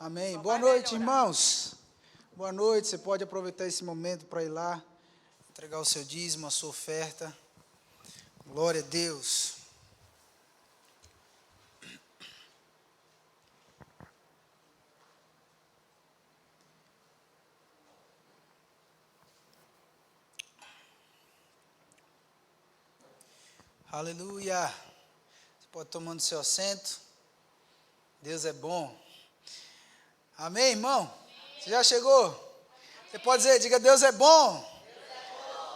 Amém. Boa noite, irmãos. Boa noite. Você pode aproveitar esse momento para ir lá, entregar o seu dízimo, a sua oferta. Glória a Deus. Aleluia. Você pode tomando seu assento. Deus é bom. Amém, irmão? Você já chegou? Você pode dizer, diga, Deus é bom.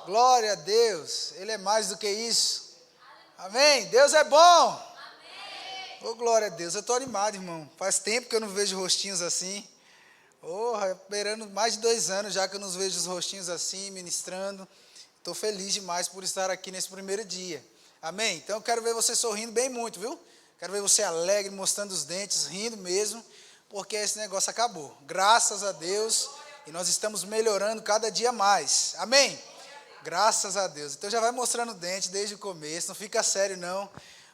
Glória a Deus. Ele é mais do que isso. Amém? Deus é bom. Ô, glória a Deus. Eu estou animado, irmão. Faz tempo que eu não vejo rostinhos assim. Esperando mais de 2 anos já que eu não vejo os rostinhos assim, ministrando. Estou feliz demais por estar aqui nesse primeiro dia. Amém? Então eu quero ver você sorrindo bem muito, viu? Quero ver você alegre, mostrando os dentes, rindo mesmo, porque esse negócio acabou. Graças a Deus. E nós estamos melhorando cada dia mais. Amém? Graças a Deus. Então já vai mostrando o dente desde o começo. Não fica sério não,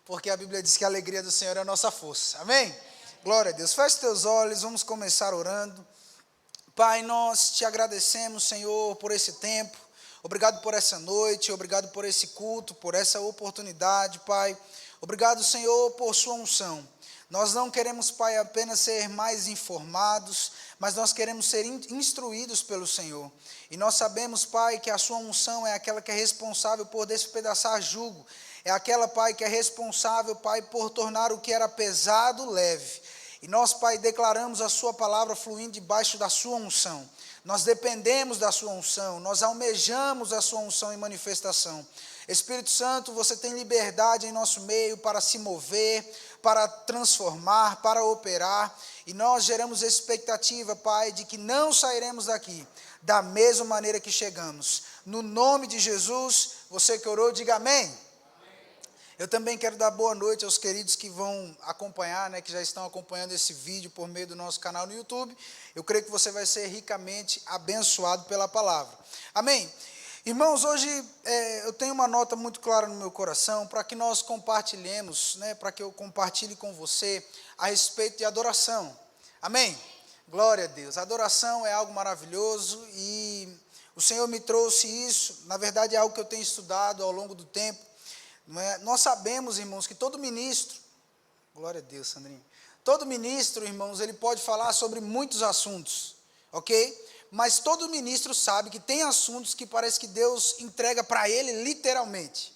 porque a Bíblia diz que a alegria do Senhor é a nossa força. Amém? Glória a Deus. Feche teus olhos, vamos começar orando. Pai, nós te agradecemos, Senhor, por esse tempo. Obrigado por essa noite, obrigado por esse culto, por essa oportunidade, Pai. Obrigado, Senhor, por sua unção. Nós não queremos, Pai, apenas ser mais informados, mas nós queremos ser instruídos pelo Senhor. E nós sabemos, Pai, que a sua unção é aquela que é responsável por despedaçar jugo. É aquela, Pai, que é responsável, Pai, por tornar o que era pesado leve. E nós, Pai, declaramos a sua palavra fluindo debaixo da sua unção. Nós dependemos da sua unção, nós almejamos a sua unção em manifestação. Espírito Santo, você tem liberdade em nosso meio para se mover, para transformar, para operar. E nós geramos expectativa, Pai, de que não sairemos daqui da mesma maneira que chegamos. No nome de Jesus, você que orou, diga amém. Eu também quero dar boa noite aos queridos que vão acompanhar, que já estão acompanhando esse vídeo por meio do nosso canal no YouTube. Eu creio que você vai ser ricamente abençoado pela palavra. Amém? Irmãos, hoje eu tenho uma nota muito clara no meu coração para que nós compartilhemos, para que eu compartilhe com você a respeito de adoração. Amém? Glória a Deus. Adoração é algo maravilhoso e o Senhor me trouxe isso. Na verdade, é algo que eu tenho estudado ao longo do tempo. Nós sabemos, irmãos, que todo ministro, glória a Deus, Sandrinho, todo ministro, irmãos, ele pode falar sobre muitos assuntos, ok? Mas todo ministro sabe que tem assuntos que parece que Deus entrega para ele literalmente.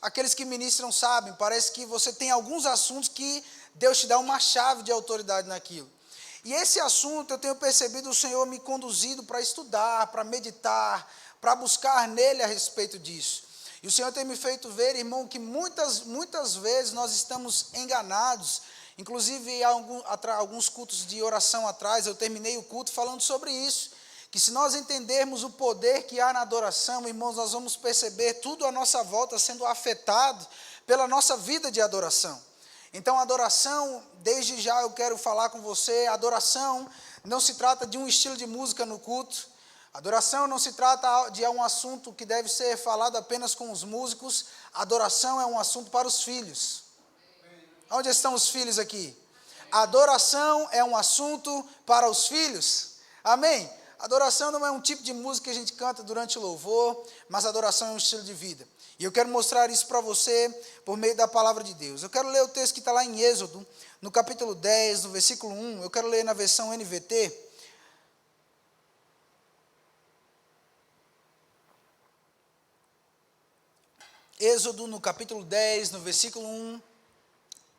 Aqueles que ministram sabem, parece que você tem alguns assuntos que Deus te dá uma chave de autoridade naquilo. E esse assunto eu tenho percebido o Senhor me conduzido para estudar, para meditar, para buscar nele a respeito disso. E o Senhor tem me feito ver, irmão, que muitas vezes nós estamos enganados. Inclusive, há alguns cultos de oração atrás, eu terminei o culto falando sobre isso. Que se nós entendermos o poder que há na adoração, irmãos, nós vamos perceber tudo à nossa volta sendo afetado pela nossa vida de adoração. Então, a adoração, desde já eu quero falar com você, a adoração não se trata de um estilo de música no culto. Adoração não se trata de um assunto que deve ser falado apenas com os músicos. Adoração é um assunto para os filhos. Onde estão os filhos aqui? Adoração é um assunto para os filhos. Amém? Adoração não é um tipo de música que a gente canta durante o louvor, mas adoração é um estilo de vida. E eu quero mostrar isso para você por meio da palavra de Deus. Eu quero ler o texto que está lá em Êxodo, no capítulo 10, no versículo 1. Eu quero ler na versão NVT. Êxodo, no capítulo 10, no versículo 1.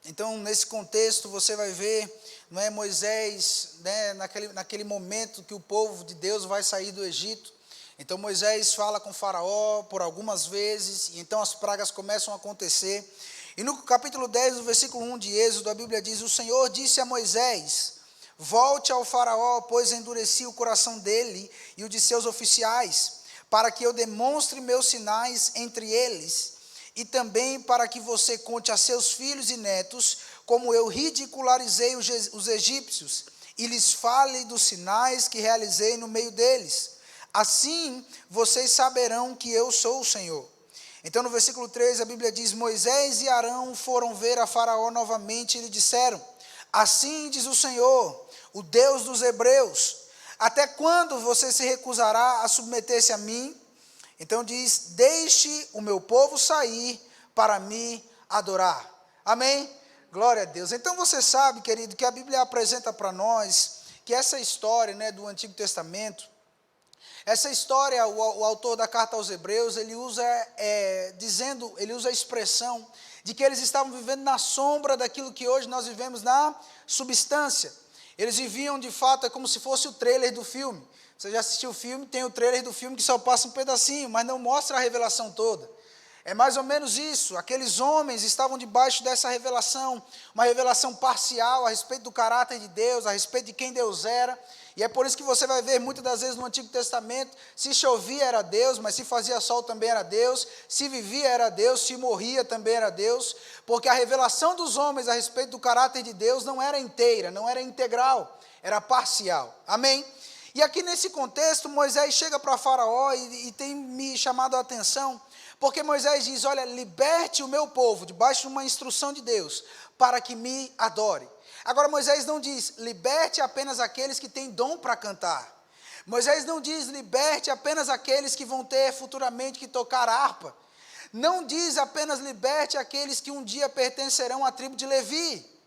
Então, nesse contexto, você vai ver, Moisés, naquele momento que o povo de Deus vai sair do Egito. Então, Moisés fala com Faraó por algumas vezes, e então as pragas começam a acontecer. E no capítulo 10, no versículo 1 de Êxodo, a Bíblia diz: o Senhor disse a Moisés: volte ao Faraó, pois endureci o coração dele e o de seus oficiais, para que eu demonstre meus sinais entre eles, e também para que você conte a seus filhos e netos, como eu ridicularizei os egípcios, e lhes fale dos sinais que realizei no meio deles. Assim, vocês saberão que eu sou o Senhor. Então, no versículo 3, a Bíblia diz: Moisés e Arão foram ver a Faraó novamente e lhe disseram: Assim diz o Senhor, o Deus dos hebreus, até quando você se recusará a submeter-se a mim? Então diz, deixe o meu povo sair para me adorar. Amém? Glória a Deus. Então você sabe, querido, que a Bíblia apresenta para nós que essa história, né, do Antigo Testamento, essa história, o autor da carta aos Hebreus, ele usa a expressão de que eles estavam vivendo na sombra daquilo que hoje nós vivemos na substância. Eles viviam, de fato, é como se fosse o trailer do filme. Você já assistiu o filme, tem o trailer do filme que só passa um pedacinho, mas não mostra a revelação toda. É mais ou menos isso, aqueles homens estavam debaixo dessa revelação, uma revelação parcial a respeito do caráter de Deus, a respeito de quem Deus era, e é por isso que você vai ver muitas das vezes no Antigo Testamento, se chovia era Deus, mas se fazia sol também era Deus, se vivia era Deus, se morria também era Deus, porque a revelação dos homens a respeito do caráter de Deus não era inteira, não era integral, era parcial, amém? E aqui nesse contexto, Moisés chega para Faraó e tem me chamado a atenção, porque Moisés diz, olha, liberte o meu povo, debaixo de uma instrução de Deus, para que me adore. Agora Moisés não diz, liberte apenas aqueles que têm dom para cantar. Moisés não diz, liberte apenas aqueles que vão ter futuramente que tocar harpa. Não diz apenas, liberte aqueles que um dia pertencerão à tribo de Levi.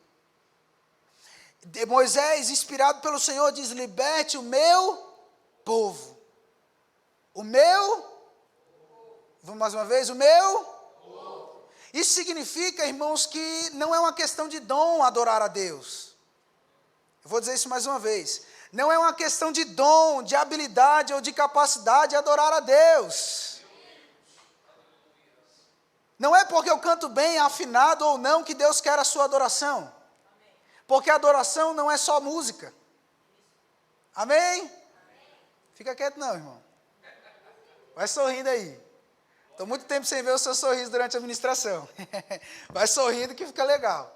Moisés, inspirado pelo Senhor, diz, liberte o meu povo. O meu, vamos mais uma vez, o meu. Isso significa, irmãos, que não é uma questão de dom adorar a Deus. Eu vou dizer isso mais uma vez. Não é uma questão de dom, de habilidade ou de capacidade de adorar a Deus. Não é porque eu canto bem, afinado ou não, que Deus quer a sua adoração. Porque a adoração não é só música. Amém? Fica quieto não, irmão. Vai sorrindo aí. Estou muito tempo sem ver o seu sorriso durante a ministração. Vai sorrindo que fica legal.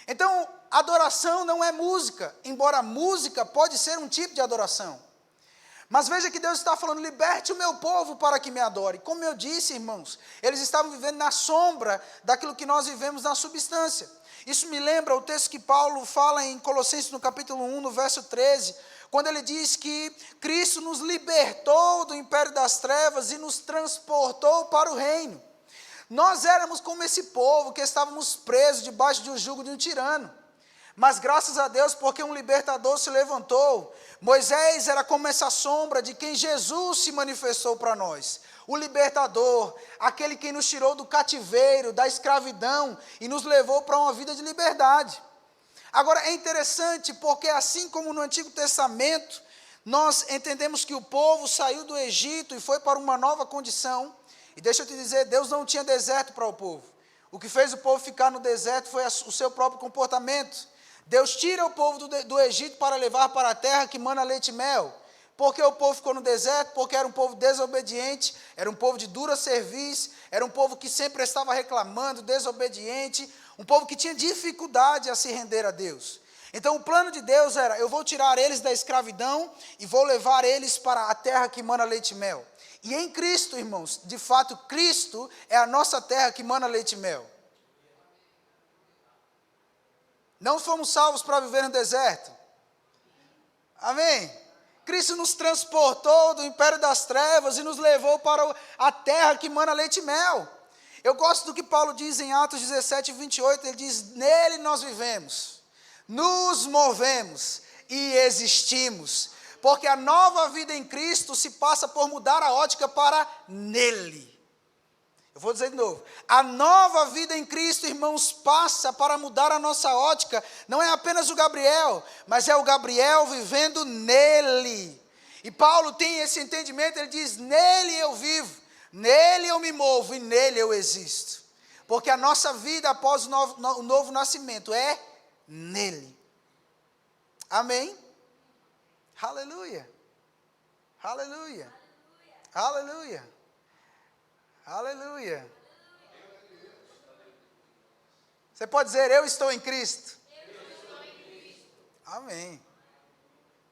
Então, adoração não é música, embora música pode ser um tipo de adoração. Mas veja que Deus está falando, liberte o meu povo para que me adore. Como eu disse, irmãos, eles estavam vivendo na sombra daquilo que nós vivemos na substância. Isso me lembra o texto que Paulo fala em Colossenses no capítulo 1, no verso 13, quando ele diz que Cristo nos libertou do império das trevas e nos transportou para o reino. Nós éramos como esse povo que estávamos presos debaixo de um jugo de um tirano. Mas graças a Deus, porque um libertador se levantou. Moisés era como essa sombra de quem Jesus se manifestou para nós. O libertador, aquele que nos tirou do cativeiro, da escravidão e nos levou para uma vida de liberdade. Agora é interessante porque assim como no Antigo Testamento, nós entendemos que o povo saiu do Egito e foi para uma nova condição. E deixa eu te dizer, Deus não tinha deserto para o povo. O que fez o povo ficar no deserto foi o seu próprio comportamento. Deus tira o povo do Egito para levar para a terra que mana leite e mel. Por que o povo ficou no deserto? Porque era um povo desobediente, era um povo de dura cerviz, era um povo que sempre estava reclamando, desobediente, um povo que tinha dificuldade a se render a Deus. Então o plano de Deus era, eu vou tirar eles da escravidão e vou levar eles para a terra que mana leite e mel. E em Cristo, irmãos, de fato, Cristo é a nossa terra que mana leite e mel. Não fomos salvos para viver no deserto. Amém? Cristo nos transportou do império das trevas e nos levou para a terra que mana leite e mel. Eu gosto do que Paulo diz em Atos 17, 28, ele diz, nele nós vivemos, nos movemos e existimos, porque a nova vida em Cristo se passa por mudar a ótica para nele. Eu vou dizer de novo, a nova vida em Cristo, irmãos, passa para mudar a nossa ótica, não é apenas o Gabriel, mas é o Gabriel vivendo nele. E Paulo tem esse entendimento, ele diz, nele eu vivo, nele eu me movo e nele eu existo. Porque a nossa vida após o novo nascimento é nele. Amém? Aleluia. Aleluia. Aleluia. Aleluia. Você pode dizer, eu estou em Cristo. Amém.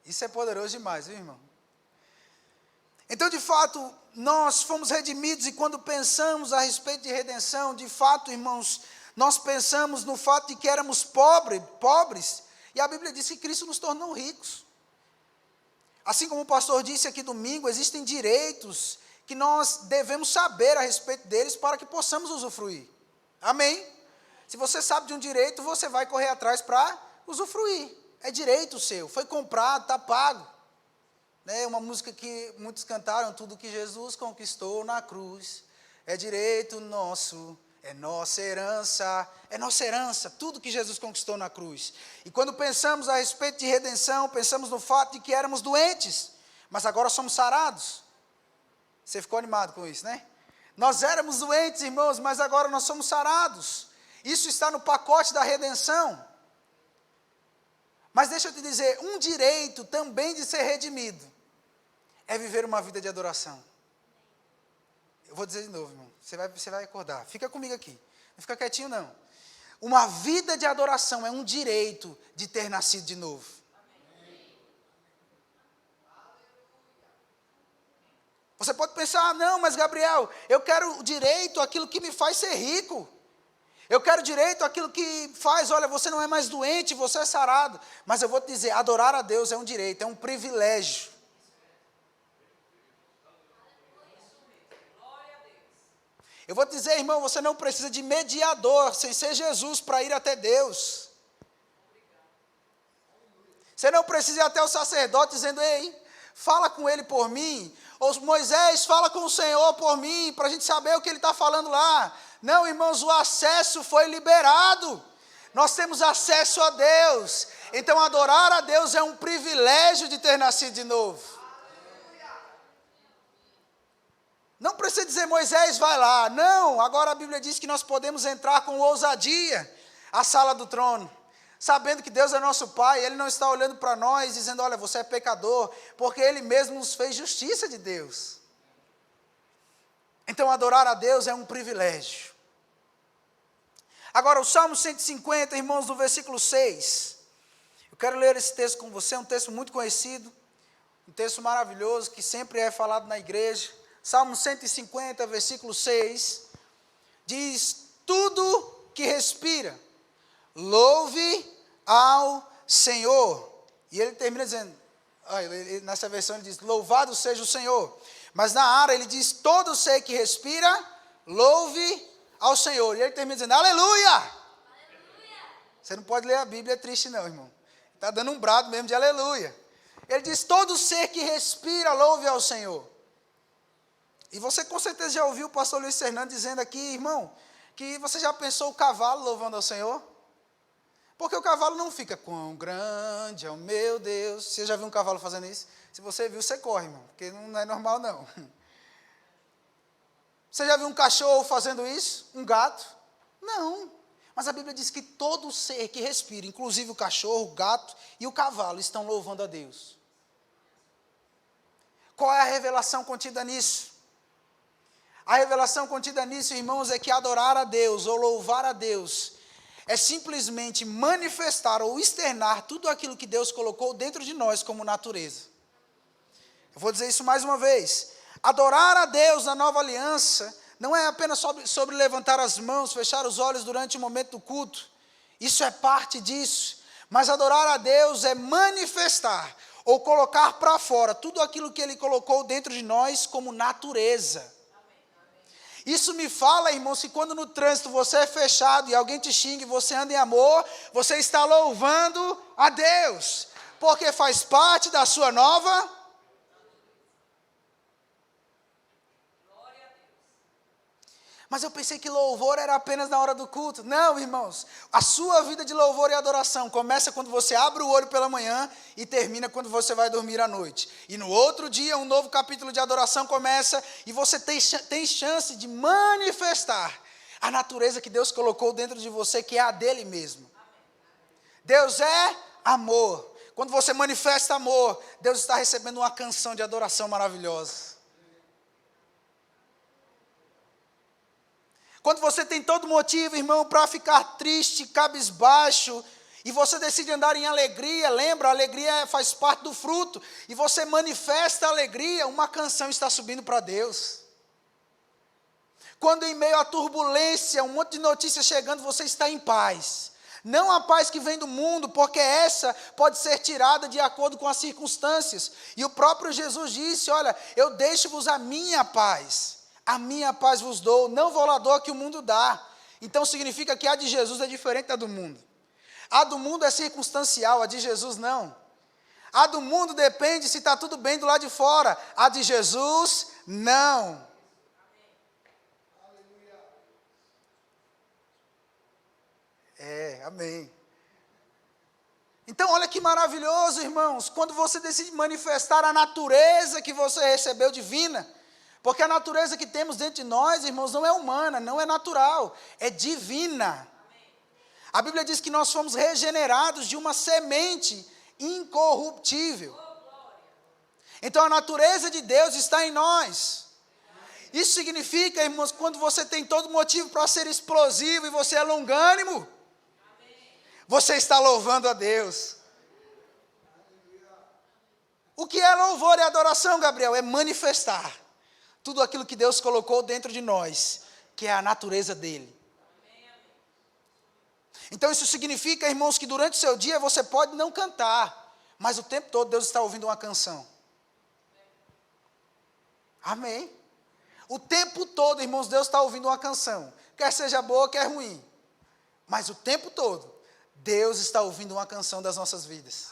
Isso é poderoso demais, viu, irmão? Então, de fato, nós fomos redimidos e quando pensamos a respeito de redenção, de fato, irmãos, nós pensamos no fato de que éramos pobres, E a Bíblia diz que Cristo nos tornou ricos. Assim como o pastor disse aqui domingo, existem direitos que nós devemos saber a respeito deles para que possamos usufruir. Amém? Se você sabe de um direito, você vai correr atrás para usufruir. É direito seu, foi comprado, está pago. Né? Uma música que muitos cantaram, tudo que Jesus conquistou na cruz, é direito nosso, é nossa herança, tudo que Jesus conquistou na cruz. E quando pensamos a respeito de redenção, pensamos no fato de que éramos doentes, mas agora somos sarados. Você ficou animado com isso, né? Nós éramos doentes, irmãos, mas agora nós somos sarados. Isso está no pacote da redenção. Mas deixa eu te dizer, um direito também de ser redimido é viver uma vida de adoração. Eu vou dizer de novo, irmão. Você vai acordar. Fica comigo aqui. Não fica quietinho, não. Uma vida de adoração é um direito de ter nascido de novo. Você pode pensar, não, mas Gabriel, eu quero direito àquilo que me faz ser rico. Eu quero direito àquilo que faz, olha, você não é mais doente, você é sarado. Mas eu vou te dizer, adorar a Deus é um direito, é um privilégio. Eu vou te dizer, irmão, você não precisa de mediador, sem ser Jesus, para ir até Deus. Você não precisa ir até o sacerdote dizendo, ei, fala com ele por mim. Ou Moisés, fala com o Senhor por mim, para a gente saber o que ele está falando lá. Não, irmãos, o acesso foi liberado. Nós temos acesso a Deus. Então, adorar a Deus é um privilégio de ter nascido de novo. Não precisa dizer, Moisés, vai lá. Não, agora a Bíblia diz que nós podemos entrar com ousadia à sala do trono, sabendo que Deus é nosso Pai, Ele não está olhando para nós, dizendo, olha, você é pecador, porque Ele mesmo nos fez justiça de Deus. Então, adorar a Deus é um privilégio. Agora, o Salmo 150, irmãos, no versículo 6. Eu quero ler esse texto com você, é um texto muito conhecido, um texto maravilhoso, que sempre é falado na igreja. Salmo 150, versículo 6, diz, tudo que respira, louve ao Senhor. E ele termina dizendo, nessa versão ele diz, louvado seja o Senhor. Mas na Ara ele diz, todo ser que respira, louve ao Senhor. E ele termina dizendo, aleluia! Aleluia! Você não pode ler a Bíblia, é triste não, irmão. Está dando um brado mesmo de aleluia. Ele diz, todo ser que respira, louve ao Senhor. E você com certeza já ouviu o pastor Luiz Fernando dizendo aqui, irmão, que você já pensou o cavalo louvando ao Senhor? Porque o cavalo não fica, quão grande é o meu Deus. Você já viu um cavalo fazendo isso? Se você viu, você corre, irmão, porque não é normal não. Você já viu um cachorro fazendo isso? Um gato? Não. Mas a Bíblia diz que todo ser que respira, inclusive o cachorro, o gato e o cavalo, estão louvando a Deus. Qual é a revelação contida nisso? A revelação contida nisso, irmãos, é que adorar a Deus ou louvar a Deus é simplesmente manifestar ou externar tudo aquilo que Deus colocou dentro de nós como natureza. Eu vou dizer isso mais uma vez. Adorar a Deus na nova aliança não é apenas sobre levantar as mãos, fechar os olhos durante o momento do culto. Isso é parte disso. Mas adorar a Deus é manifestar ou colocar para fora tudo aquilo que Ele colocou dentro de nós como natureza. Isso me fala, irmãos, que quando no trânsito você é fechado e alguém te xinga e você anda em amor, você está louvando a Deus, porque faz parte da sua nova. Mas eu pensei que louvor era apenas na hora do culto. Não, irmãos, a sua vida de louvor e adoração começa quando você abre o olho pela manhã e termina quando você vai dormir à noite. E no outro dia, um novo capítulo de adoração começa e você tem chance de manifestar a natureza que Deus colocou dentro de você, que é a dele mesmo. Deus é amor. Quando você manifesta amor, Deus está recebendo uma canção de adoração maravilhosa. Quando você tem todo motivo, irmão, para ficar triste, cabisbaixo, e você decide andar em alegria, lembra, a alegria faz parte do fruto, e você manifesta a alegria, uma canção está subindo para Deus. Quando em meio à turbulência, um monte de notícias chegando, você está em paz. Não a paz que vem do mundo, porque essa pode ser tirada de acordo com as circunstâncias. E o próprio Jesus disse, olha, eu deixo-vos a minha paz vos dou, não vou lá dou a que o mundo dá. Então significa que a de Jesus é diferente da do mundo. A do mundo é circunstancial, a de Jesus não. A do mundo depende se está tudo bem do lado de fora, a de Jesus não. Amém. Então, olha que maravilhoso, irmãos, quando você decide manifestar a natureza que você recebeu divina, porque a natureza que temos dentro de nós, irmãos, não é humana, não é natural, é divina. A Bíblia diz que nós fomos regenerados de uma semente incorruptível. Então, a natureza de Deus está em nós. Isso significa, irmãos, quando você tem todo motivo para ser explosivo e você é longânimo, você está louvando a Deus. O que é louvor e adoração, Gabriel? É manifestar tudo aquilo que Deus colocou dentro de nós, que é a natureza dele. Então isso significa, irmãos, que durante o seu dia você pode não cantar, mas o tempo todo Deus está ouvindo uma canção. Amém? O tempo todo, irmãos, Deus está ouvindo uma canção, quer seja boa, quer ruim, mas o tempo todo Deus está ouvindo uma canção das nossas vidas.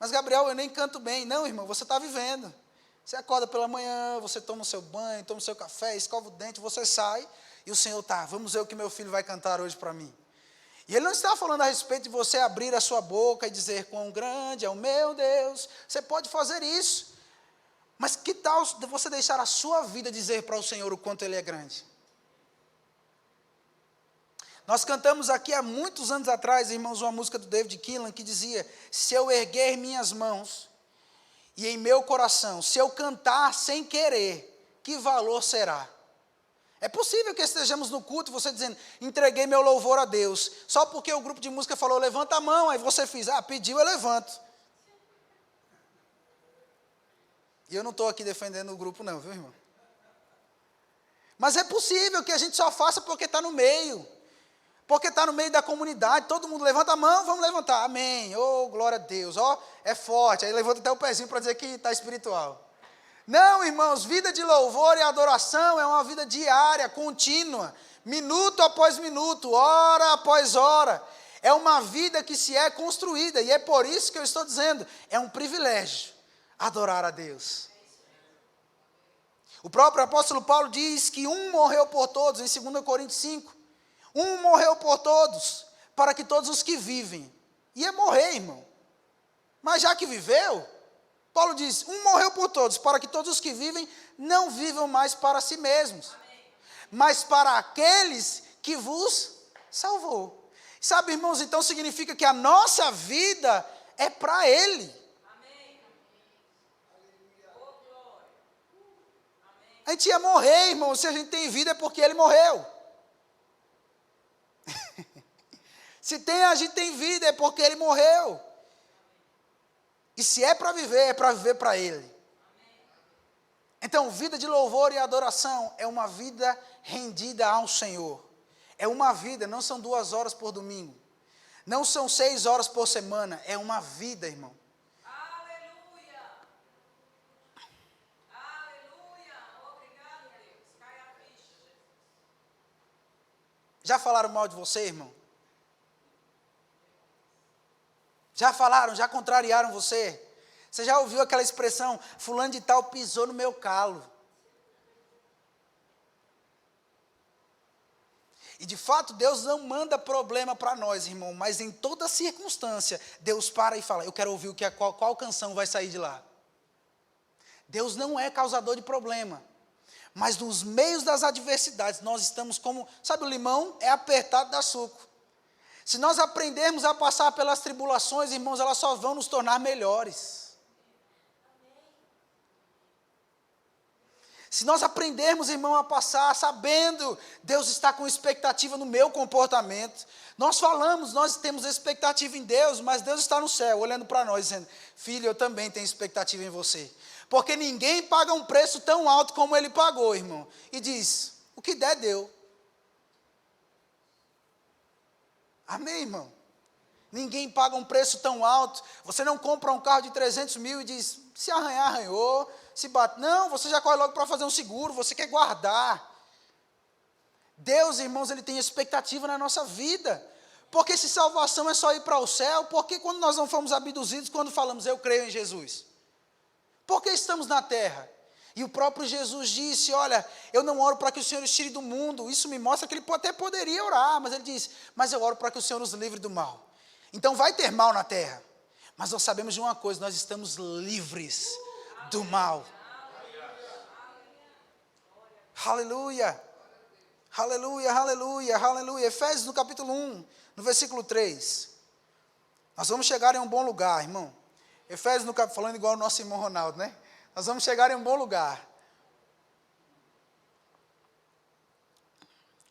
Mas Gabriel, eu nem canto bem. Não, irmão, você está vivendo. Você acorda pela manhã, você toma o seu banho, toma o seu café, escova o dente, você sai, e o Senhor vamos ver o que meu filho vai cantar hoje para mim. E Ele não está falando a respeito de você abrir a sua boca e dizer quão grande é o meu Deus. Você pode fazer isso, mas que tal você deixar a sua vida dizer para o Senhor o quanto Ele é grande? Nós cantamos aqui há muitos anos atrás, irmãos, uma música do David Keelan que dizia, se eu erguer minhas mãos e em meu coração, se eu cantar sem querer, que valor será? É possível que estejamos no culto, você dizendo, entreguei meu louvor a Deus, só porque o grupo de música falou, levanta a mão, aí você fez, pediu, eu levanto. E eu não estou aqui defendendo o grupo não, viu, irmão? Mas é possível que a gente só faça porque está no meio. Porque está no meio da comunidade, todo mundo levanta a mão, vamos levantar, amém, glória a Deus, é forte, aí levanta até o pezinho para dizer que está espiritual. Não, irmãos, vida de louvor e adoração é uma vida diária, contínua, minuto após minuto, hora após hora, é uma vida que se é construída, e é por isso que eu estou dizendo, é um privilégio adorar a Deus. O próprio apóstolo Paulo diz que um morreu por todos, em 2 Coríntios 5, um morreu por todos, para que todos os que vivem, ia morrer, irmão, mas já que viveu, Paulo diz, um morreu por todos, para que todos os que vivem, não vivam mais para si mesmos, mas para aqueles que vos salvou. Sabe, irmãos, então significa que a nossa vida é para Ele. A gente ia morrer, irmão, se a gente tem vida é porque Ele morreu. Se a gente tem vida, é porque Ele morreu. E se é para viver para Ele. Então, vida de louvor e adoração é uma vida rendida ao Senhor. É uma vida, não são 2 horas por domingo. Não são 6 horas por semana. É uma vida, irmão. Aleluia. Aleluia. Obrigado, Deus. Cai a ficha, Jesus. Já falaram mal de você, irmão? Já falaram, já contrariaram você? Você já ouviu aquela expressão, fulano de tal pisou no meu calo? E de fato, Deus não manda problema para nós, irmão, mas em toda circunstância, Deus para e fala, eu quero ouvir qual canção vai sair de lá. Deus não é causador de problema, mas nos meios das adversidades, nós estamos como, sabe o limão? É apertado da suco. Se nós aprendermos a passar pelas tribulações, irmãos, elas só vão nos tornar melhores. Se nós aprendermos, irmão, a passar sabendo, Deus está com expectativa no meu comportamento. Nós falamos, nós temos expectativa em Deus, mas Deus está no céu, olhando para nós, dizendo, filho, eu também tenho expectativa em você. Porque ninguém paga um preço tão alto como Ele pagou, irmão. E diz, o que der, deu. Amém, irmão? Ninguém paga um preço tão alto. Você não compra um carro de 300 mil e diz, se arranhar, arranhou, se bate. Não, você já corre logo para fazer um seguro, você quer guardar. Deus, irmãos, Ele tem expectativa na nossa vida. Porque se salvação é só ir para o céu, por que quando nós não fomos abduzidos, quando falamos, eu creio em Jesus? Por que estamos na terra? E o próprio Jesus disse, olha, eu não oro para que o Senhor os tire do mundo. Isso me mostra que Ele até poderia orar, mas Ele diz, mas eu oro para que o Senhor nos livre do mal. Então vai ter mal na terra, mas nós sabemos de uma coisa, nós estamos livres do mal. Aleluia, aleluia, aleluia, aleluia. Efésios no capítulo 1, no versículo 3. Nós vamos chegar em um bom lugar, irmão. Efésios, falando igual o nosso irmão Ronaldo, né? Nós vamos chegar em um bom lugar.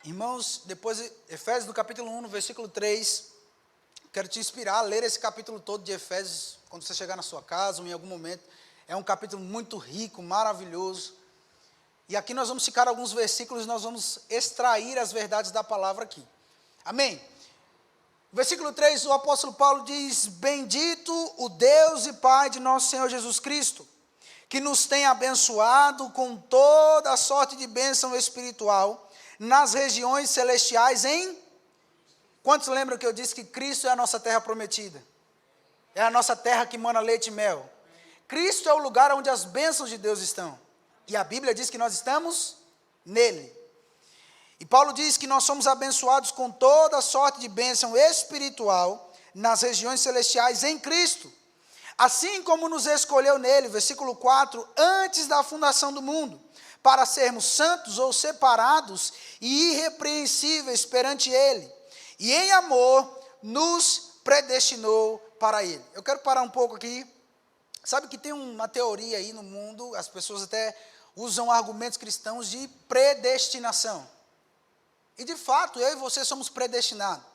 Irmãos, depois, Efésios no capítulo 1, no versículo 3, quero te inspirar a ler esse capítulo todo de Efésios, quando você chegar na sua casa ou em algum momento. É um capítulo muito rico, maravilhoso. E aqui nós vamos ficar alguns versículos e nós vamos extrair as verdades da palavra aqui. Amém? Versículo 3, o apóstolo Paulo diz, bendito o Deus e Pai de nosso Senhor Jesus Cristo, que nos tem abençoado com toda a sorte de bênção espiritual nas regiões celestiais em... Quantos lembram que eu disse que Cristo é a nossa terra prometida? É a nossa terra que mana leite e mel. Cristo é o lugar onde as bênçãos de Deus estão. E a Bíblia diz que nós estamos nele. E Paulo diz que nós somos abençoados com toda a sorte de bênção espiritual nas regiões celestiais em Cristo. Assim como nos escolheu nele, versículo 4, antes da fundação do mundo, para sermos santos ou separados e irrepreensíveis perante ele. E em amor nos predestinou para ele. Eu quero parar um pouco aqui. Sabe que tem uma teoria aí no mundo, as pessoas até usam argumentos cristãos de predestinação. E de fato, eu e você somos predestinados.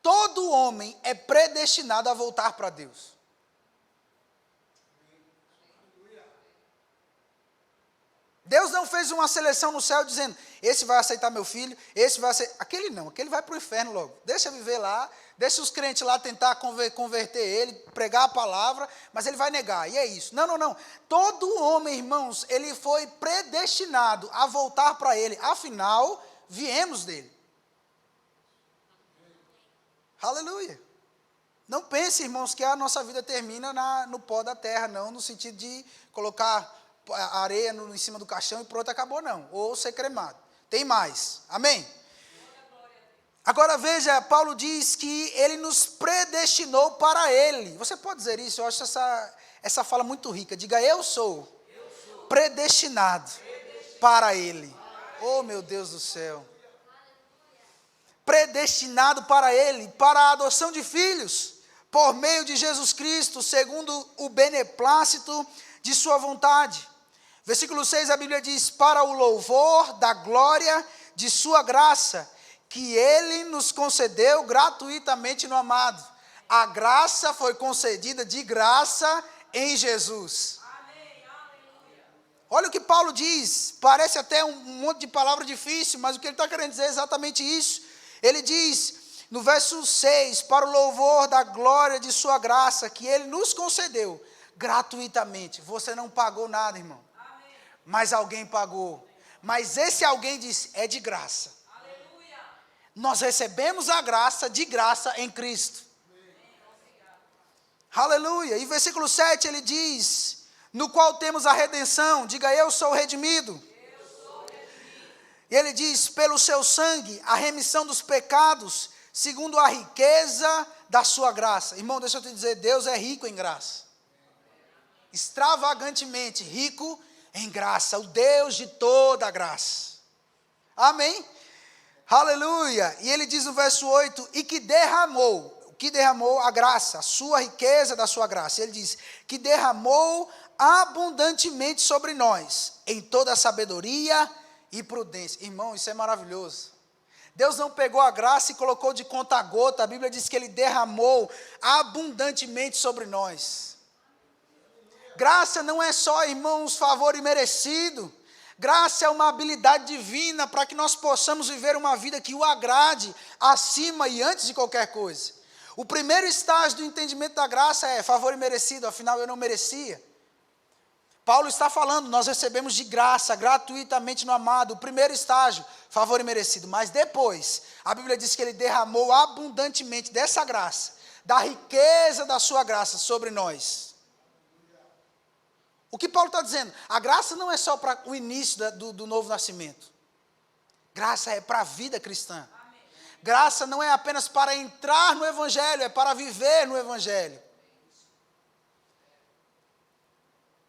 Todo homem é predestinado a voltar para Deus. Deus não fez uma seleção no céu dizendo, esse vai aceitar meu filho, esse vai aceitar... Aquele não, aquele vai para o inferno logo. Deixa viver lá, deixa os crentes lá tentar converter ele, pregar a palavra, mas ele vai negar, e é isso. Não. Todo homem, irmãos, ele foi predestinado a voltar para ele. Afinal, viemos dele. Aleluia. Não pense, irmãos, que a nossa vida termina no pó da terra, não, no sentido de colocar a areia em cima do caixão e pronto, acabou, não. Ou ser cremado. Tem mais. Amém? Agora veja, Paulo diz que ele nos predestinou para ele. Você pode dizer isso? Eu acho essa fala muito rica. Diga, eu sou predestinado para ele. Oh, meu Deus do céu. Predestinado para ele, para a adoção de filhos, por meio de Jesus Cristo, segundo o beneplácito de sua vontade. Versículo 6, a Bíblia diz, para o louvor da glória de sua graça, que ele nos concedeu gratuitamente no amado. A graça foi concedida de graça em Jesus. Amém, aleluia. Olha o que Paulo diz, parece até um monte de palavra difícil, mas o que ele está querendo dizer é exatamente isso. Ele diz, no verso 6, para o louvor da glória de sua graça, que ele nos concedeu gratuitamente. Você não pagou nada, irmão. Amém. Mas alguém pagou. Mas esse alguém diz, é de graça. Aleluia. Nós recebemos a graça de graça em Cristo. Aleluia. E versículo 7 ele diz, no qual temos a redenção. Diga, eu sou redimido. E ele diz, pelo seu sangue, a remissão dos pecados, segundo a riqueza da sua graça. Irmão, deixa eu te dizer, Deus é rico em graça. Extravagantemente rico em graça. O Deus de toda a graça. Amém? Aleluia. E ele diz no verso 8, e que derramou a graça, a sua riqueza da sua graça. Ele diz, que derramou abundantemente sobre nós, em toda a sabedoria e prudência. Irmão, isso é maravilhoso. Deus não pegou a graça e colocou de conta a gota. A Bíblia diz que ele derramou abundantemente sobre nós. Graça não é só, irmãos, favor imerecido. Graça é uma habilidade divina para que nós possamos viver uma vida que o agrade acima e antes de qualquer coisa. O primeiro estágio do entendimento da graça é favor imerecido, afinal eu não merecia. Paulo está falando, nós recebemos de graça, gratuitamente no amado. O primeiro estágio, favor imerecido. Mas depois, a Bíblia diz que ele derramou abundantemente dessa graça, da riqueza da sua graça sobre nós. O que Paulo está dizendo? A graça não é só para o início do novo nascimento. Graça é para a vida cristã. Graça não é apenas para entrar no Evangelho, é para viver no Evangelho.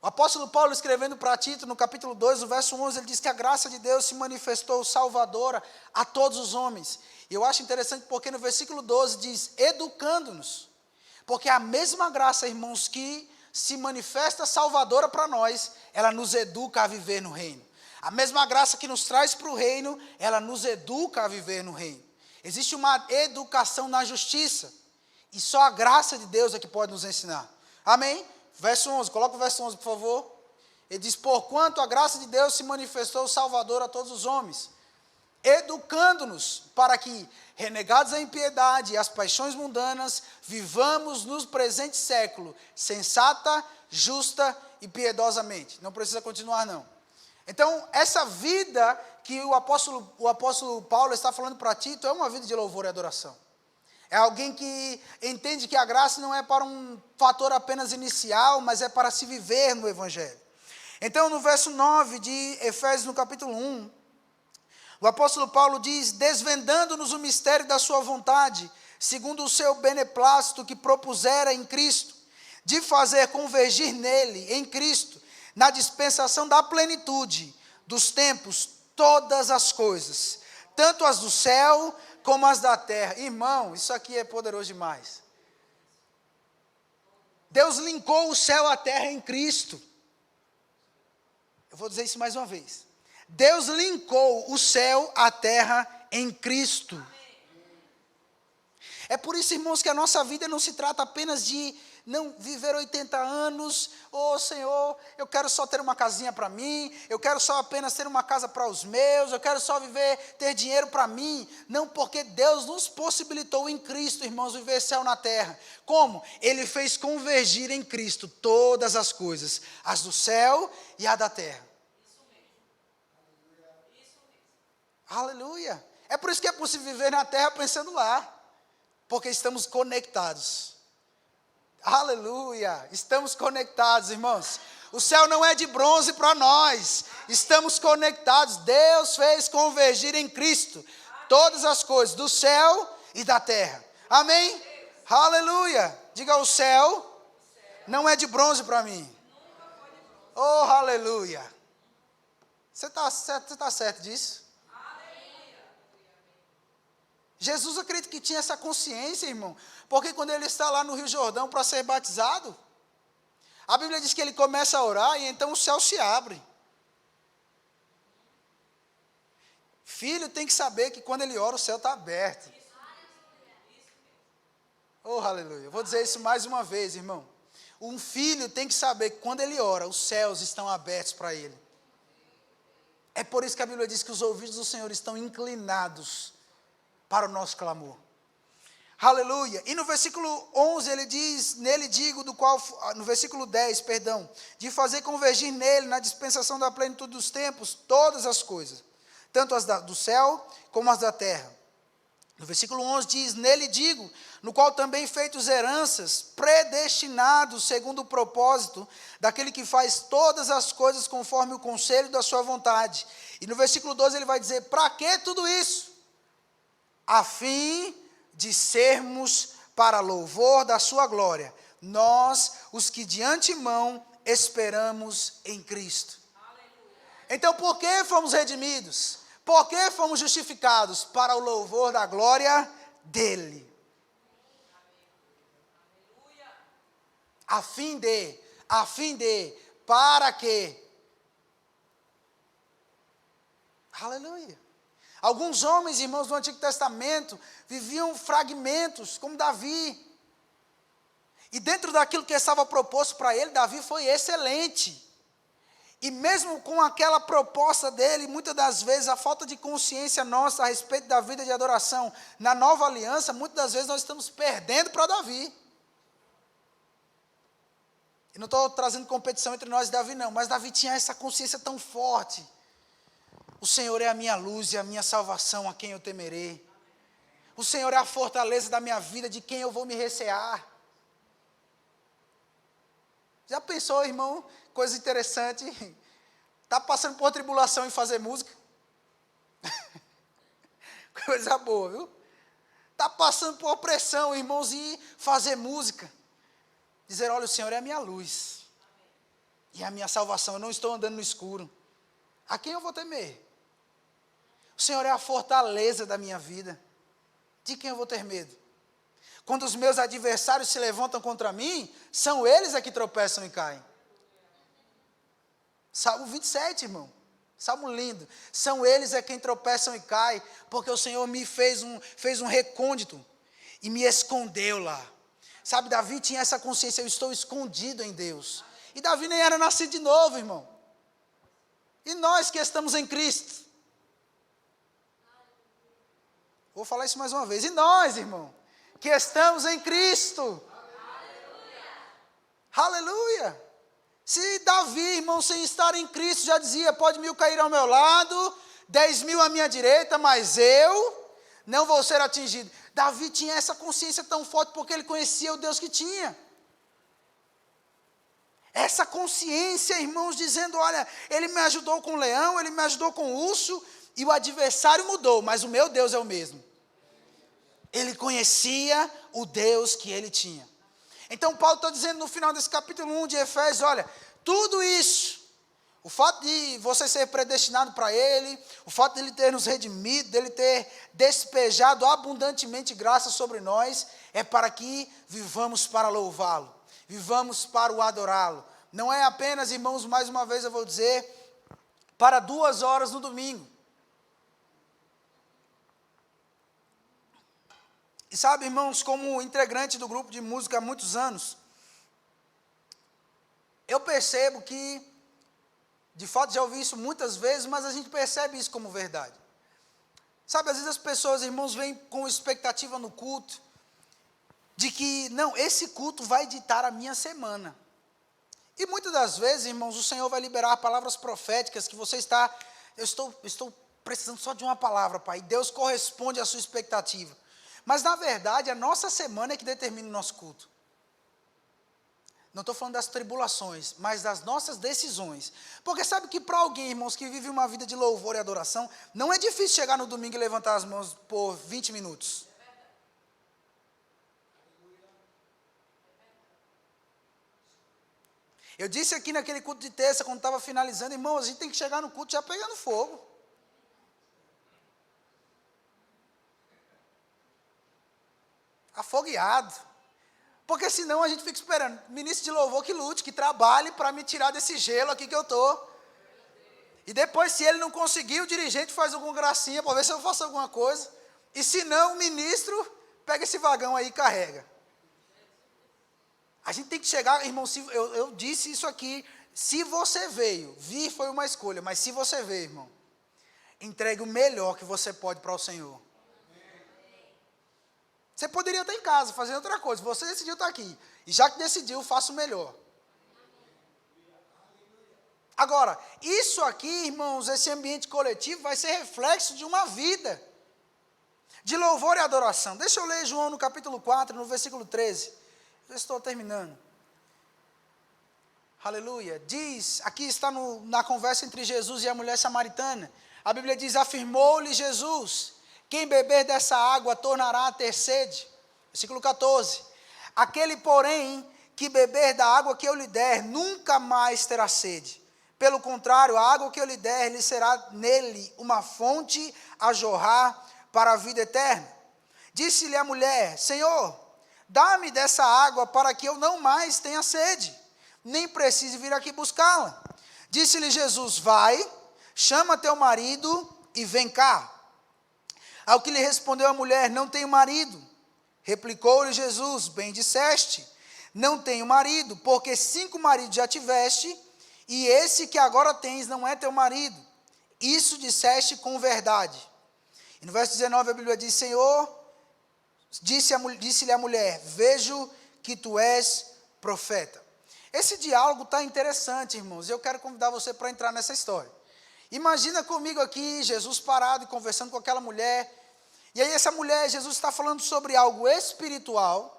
O apóstolo Paulo, escrevendo para Tito, no capítulo 2, no verso 11, ele diz que a graça de Deus se manifestou salvadora a todos os homens. E eu acho interessante porque no versículo 12 diz, educando-nos. Porque a mesma graça, irmãos, que se manifesta salvadora para nós, ela nos educa a viver no reino. A mesma graça que nos traz para o reino, ela nos educa a viver no reino. Existe uma educação na justiça, e só a graça de Deus é que pode nos ensinar. Amém? Verso 11, coloca o verso 11, por favor. Ele diz, porquanto a graça de Deus se manifestou salvadora a todos os homens, educando-nos para que, renegados a impiedade e as paixões mundanas, vivamos no presente século, sensata, justa e piedosamente. Não precisa continuar, não. Então, essa vida que o apóstolo Paulo está falando para Tito é uma vida de louvor e adoração. É alguém que entende que a graça não é para um fator apenas inicial, mas é para se viver no Evangelho. Então, no verso 9 de Efésios, no capítulo 1, o apóstolo Paulo diz, desvendando-nos o mistério da sua vontade, segundo o seu beneplácito que propusera em Cristo, de fazer convergir nele, em Cristo, na dispensação da plenitude dos tempos, todas as coisas, tanto as do céu como as da terra. Irmão, isso aqui é poderoso demais. Deus linkou o céu à terra em Cristo. Eu vou dizer isso mais uma vez. Deus linkou o céu à terra em Cristo. É por isso, irmãos, que a nossa vida não se trata apenas de não viver 80 anos, Senhor, eu quero só ter uma casinha para mim, eu quero só apenas ter uma casa para os meus, eu quero só ter dinheiro para mim. Não, porque Deus nos possibilitou em Cristo, irmãos, viver céu na terra. Como? Ele fez convergir em Cristo todas as coisas, as do céu e a da terra. Aleluia. É por isso que é possível viver na terra pensando lá, porque estamos conectados. Aleluia, estamos conectados, irmãos. O céu não é de bronze para nós, estamos conectados. Deus fez convergir em Cristo todas as coisas do céu e da terra. Amém? Aleluia. Diga, o céu não é de bronze para mim. Oh, aleluia. Você está certo disso? Jesus, acredito que tinha essa consciência, irmão, porque quando ele está lá no Rio Jordão para ser batizado, a Bíblia diz que ele começa a orar e então o céu se abre. Filho tem que saber que quando ele ora o céu está aberto. Oh, aleluia. Eu vou dizer isso mais uma vez, irmão. Um filho tem que saber que quando ele ora, os céus estão abertos para ele. É por isso que a Bíblia diz que os ouvidos do Senhor estão inclinados para o nosso clamor. Aleluia. E no versículo 11 ele diz, no versículo 10, de fazer convergir nele, na dispensação da plenitude dos tempos, todas as coisas, tanto as do céu como as da terra. No versículo 11 diz, nele digo, no qual também feitos heranças, predestinados segundo o propósito daquele que faz todas as coisas conforme o conselho da sua vontade. E no versículo 12 ele vai dizer, para que tudo isso? A fim de sermos para louvor da sua glória, nós, os que de antemão esperamos em Cristo. Aleluia. Então, por que fomos redimidos? Por que fomos justificados? Para o louvor da glória dele. Aleluia. A fim de, para que? Aleluia. Alguns homens, irmãos do Antigo Testamento, viviam fragmentos, como Davi. E dentro daquilo que estava proposto para ele, Davi foi excelente. E mesmo com aquela proposta dele, muitas das vezes a falta de consciência nossa a respeito da vida de adoração na nova aliança, muitas das vezes nós estamos perdendo para Davi. E não estou trazendo competição entre nós e Davi não, mas Davi tinha essa consciência tão forte. O Senhor é a minha luz e a minha salvação, a quem eu temerei. O Senhor é a fortaleza da minha vida, de quem eu vou me recear. Já pensou, irmão? Coisa interessante. Está passando por tribulação em fazer música? Coisa boa, viu? Está passando por opressão, irmãos, e fazer música. Dizer, olha, o Senhor é a minha luz. E a minha salvação, eu não estou andando no escuro. A quem eu vou temer? O Senhor é a fortaleza da minha vida. De quem eu vou ter medo? Quando os meus adversários se levantam contra mim, são eles a que tropeçam e caem. Salmo 27, irmão. Salmo lindo. São eles a quem tropeçam e caem, porque o Senhor me fez um recôndito e me escondeu lá. Sabe, Davi tinha essa consciência, eu estou escondido em Deus. E Davi nem era nascido de novo, irmão. E nós que estamos em Cristo? Vou falar isso mais uma vez. E nós, irmão, que estamos em Cristo? Aleluia! Aleluia! Se Davi, irmão, sem estar em Cristo, já dizia, pode 1000 cair ao meu lado, 10.000 à minha direita, mas eu não vou ser atingido. Davi tinha essa consciência tão forte, porque ele conhecia o Deus que tinha. Essa consciência, irmãos, dizendo, olha, ele me ajudou com o leão, ele me ajudou com o urso, e o adversário mudou, mas o meu Deus é o mesmo. Ele conhecia o Deus que ele tinha. Então Paulo está dizendo no final desse capítulo 1 de Efésios, olha, tudo isso, o fato de você ser predestinado para Ele, o fato de Ele ter nos redimido, de Ele ter despejado abundantemente graça sobre nós, é para que vivamos para louvá-lo, vivamos para o adorá-lo. Não é apenas, irmãos, mais uma vez eu vou dizer, para 2 horas no domingo. E sabe, irmãos, como integrante do grupo de música há muitos anos, eu percebo que, de fato já ouvi isso muitas vezes, mas a gente percebe isso como verdade. Sabe, às vezes as pessoas, irmãos, vêm com expectativa no culto, de que, não, esse culto vai ditar a minha semana. E muitas das vezes, irmãos, o Senhor vai liberar palavras proféticas que você está, eu estou precisando só de uma palavra, Pai, e Deus corresponde à sua expectativa. Mas, na verdade, a nossa semana é que determina o nosso culto. Não estou falando das tribulações, mas das nossas decisões. Porque sabe que para alguém, irmãos, que vive uma vida de louvor e adoração, não é difícil chegar no domingo e levantar as mãos por 20 minutos. Eu disse aqui naquele culto de terça, quando estava finalizando, irmão, a gente tem que chegar no culto já pegando fogo. Afogueado. Porque senão a gente fica esperando, ministro de louvor que lute, que trabalhe para me tirar desse gelo aqui que eu estou. E depois, se ele não conseguir, o dirigente faz alguma gracinha para ver se eu faço alguma coisa. E se não, o ministro pega esse vagão aí e carrega. A gente tem que chegar, irmão, eu disse isso aqui, se você veio, vir foi uma escolha, mas se você veio, irmão, entregue o melhor que você pode para o Senhor. Você poderia estar em casa, fazendo outra coisa. Você decidiu estar aqui. E já que decidiu, faça o melhor. Agora, isso aqui, irmãos, esse ambiente coletivo vai ser reflexo de uma vida de louvor e adoração. Deixa eu ler João no capítulo 4, no versículo 13. Já estou terminando. Aleluia. Diz, aqui está na conversa entre Jesus e a mulher samaritana. A Bíblia diz, afirmou-lhe Jesus, quem beber dessa água tornará a ter sede. Versículo 14. Aquele, porém, que beber da água que eu lhe der, nunca mais terá sede. Pelo contrário, a água que eu lhe der, lhe será nele uma fonte a jorrar para a vida eterna. Disse-lhe a mulher, Senhor, dá-me dessa água para que eu não mais tenha sede, nem precise vir aqui buscá-la. Disse-lhe Jesus, vai, chama teu marido e vem cá. Ao que lhe respondeu a mulher, não tenho marido. Replicou-lhe Jesus, bem disseste, não tenho marido, porque 5 maridos já tiveste, e esse que agora tens não é teu marido. Isso disseste com verdade. E no verso 19 a Bíblia diz, Senhor, disse-lhe a mulher, vejo que tu és profeta. Esse diálogo está interessante, irmãos, e eu quero convidar você para entrar nessa história. Imagina comigo aqui, Jesus parado e conversando com aquela mulher, e aí essa mulher, Jesus está falando sobre algo espiritual.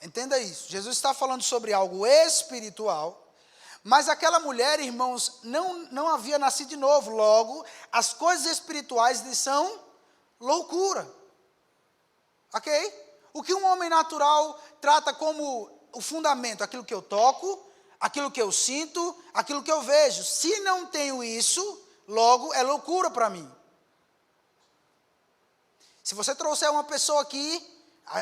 Entenda isso, Jesus está falando sobre algo espiritual, mas aquela mulher, irmãos, não havia nascido de novo, logo, as coisas espirituais lhe são loucura, ok? O que um homem natural trata como o fundamento, aquilo que eu toco, aquilo que eu sinto, aquilo que eu vejo, se não tenho isso, logo é loucura para mim. Se você trouxer uma pessoa aqui,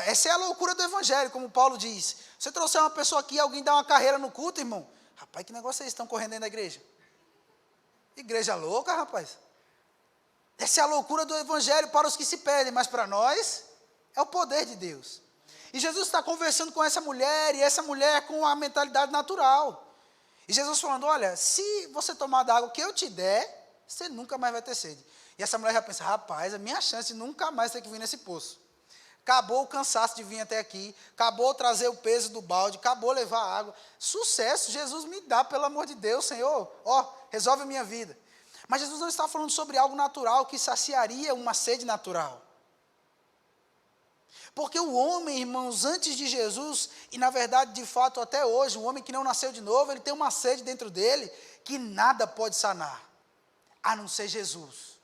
essa é a loucura do evangelho, como Paulo diz. Se você trouxer uma pessoa aqui, alguém dá uma carreira no culto, irmão, rapaz, que negócio é esse? Estão correndo dentro da igreja? Igreja louca, rapaz. Essa é a loucura do evangelho para os que se perdem, mas para nós, é o poder de Deus. E Jesus está conversando com essa mulher, e essa mulher com a mentalidade natural. E Jesus falando, olha, se você tomar da água que eu te der, você nunca mais vai ter sede. E essa mulher já pensa, rapaz, a minha chance de nunca mais ter que vir nesse poço. Acabou o cansaço de vir até aqui, acabou trazer o peso do balde, acabou levar água. Sucesso, Jesus me dá, pelo amor de Deus, Senhor, resolve a minha vida. Mas Jesus não está falando sobre algo natural que saciaria uma sede natural. Porque o homem, irmãos, antes de Jesus, e na verdade, de fato, até hoje, o homem que não nasceu de novo, ele tem uma sede dentro dele que nada pode sanar, a não ser Jesus.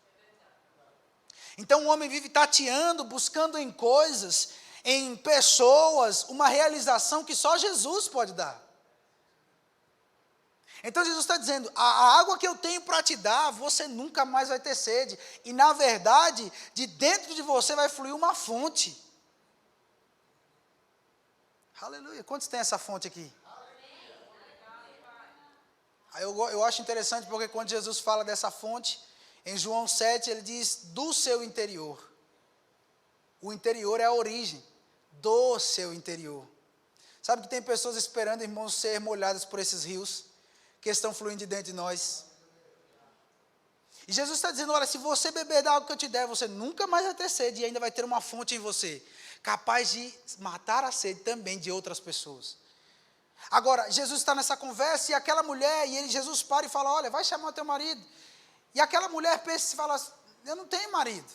Então o homem vive tateando, buscando em coisas, em pessoas, uma realização que só Jesus pode dar. Então Jesus está dizendo, a água que eu tenho para te dar, você nunca mais vai ter sede. E na verdade, de dentro de você vai fluir uma fonte. Aleluia. Quantos tem essa fonte aqui? Aí eu acho interessante porque quando Jesus fala dessa fonte, em João 7 ele diz do seu interior. O interior é a origem do seu interior. Sabe que tem pessoas esperando, irmãos, ser molhadas por esses rios que estão fluindo de dentro de nós. E Jesus está dizendo, olha, se você beber da água que eu te der, você nunca mais vai ter sede e ainda vai ter uma fonte em você, capaz de matar a sede também de outras pessoas. Agora, Jesus está nessa conversa e aquela mulher, Jesus para e fala, olha, vai chamar o teu marido. E aquela mulher pensa e fala, eu não tenho marido.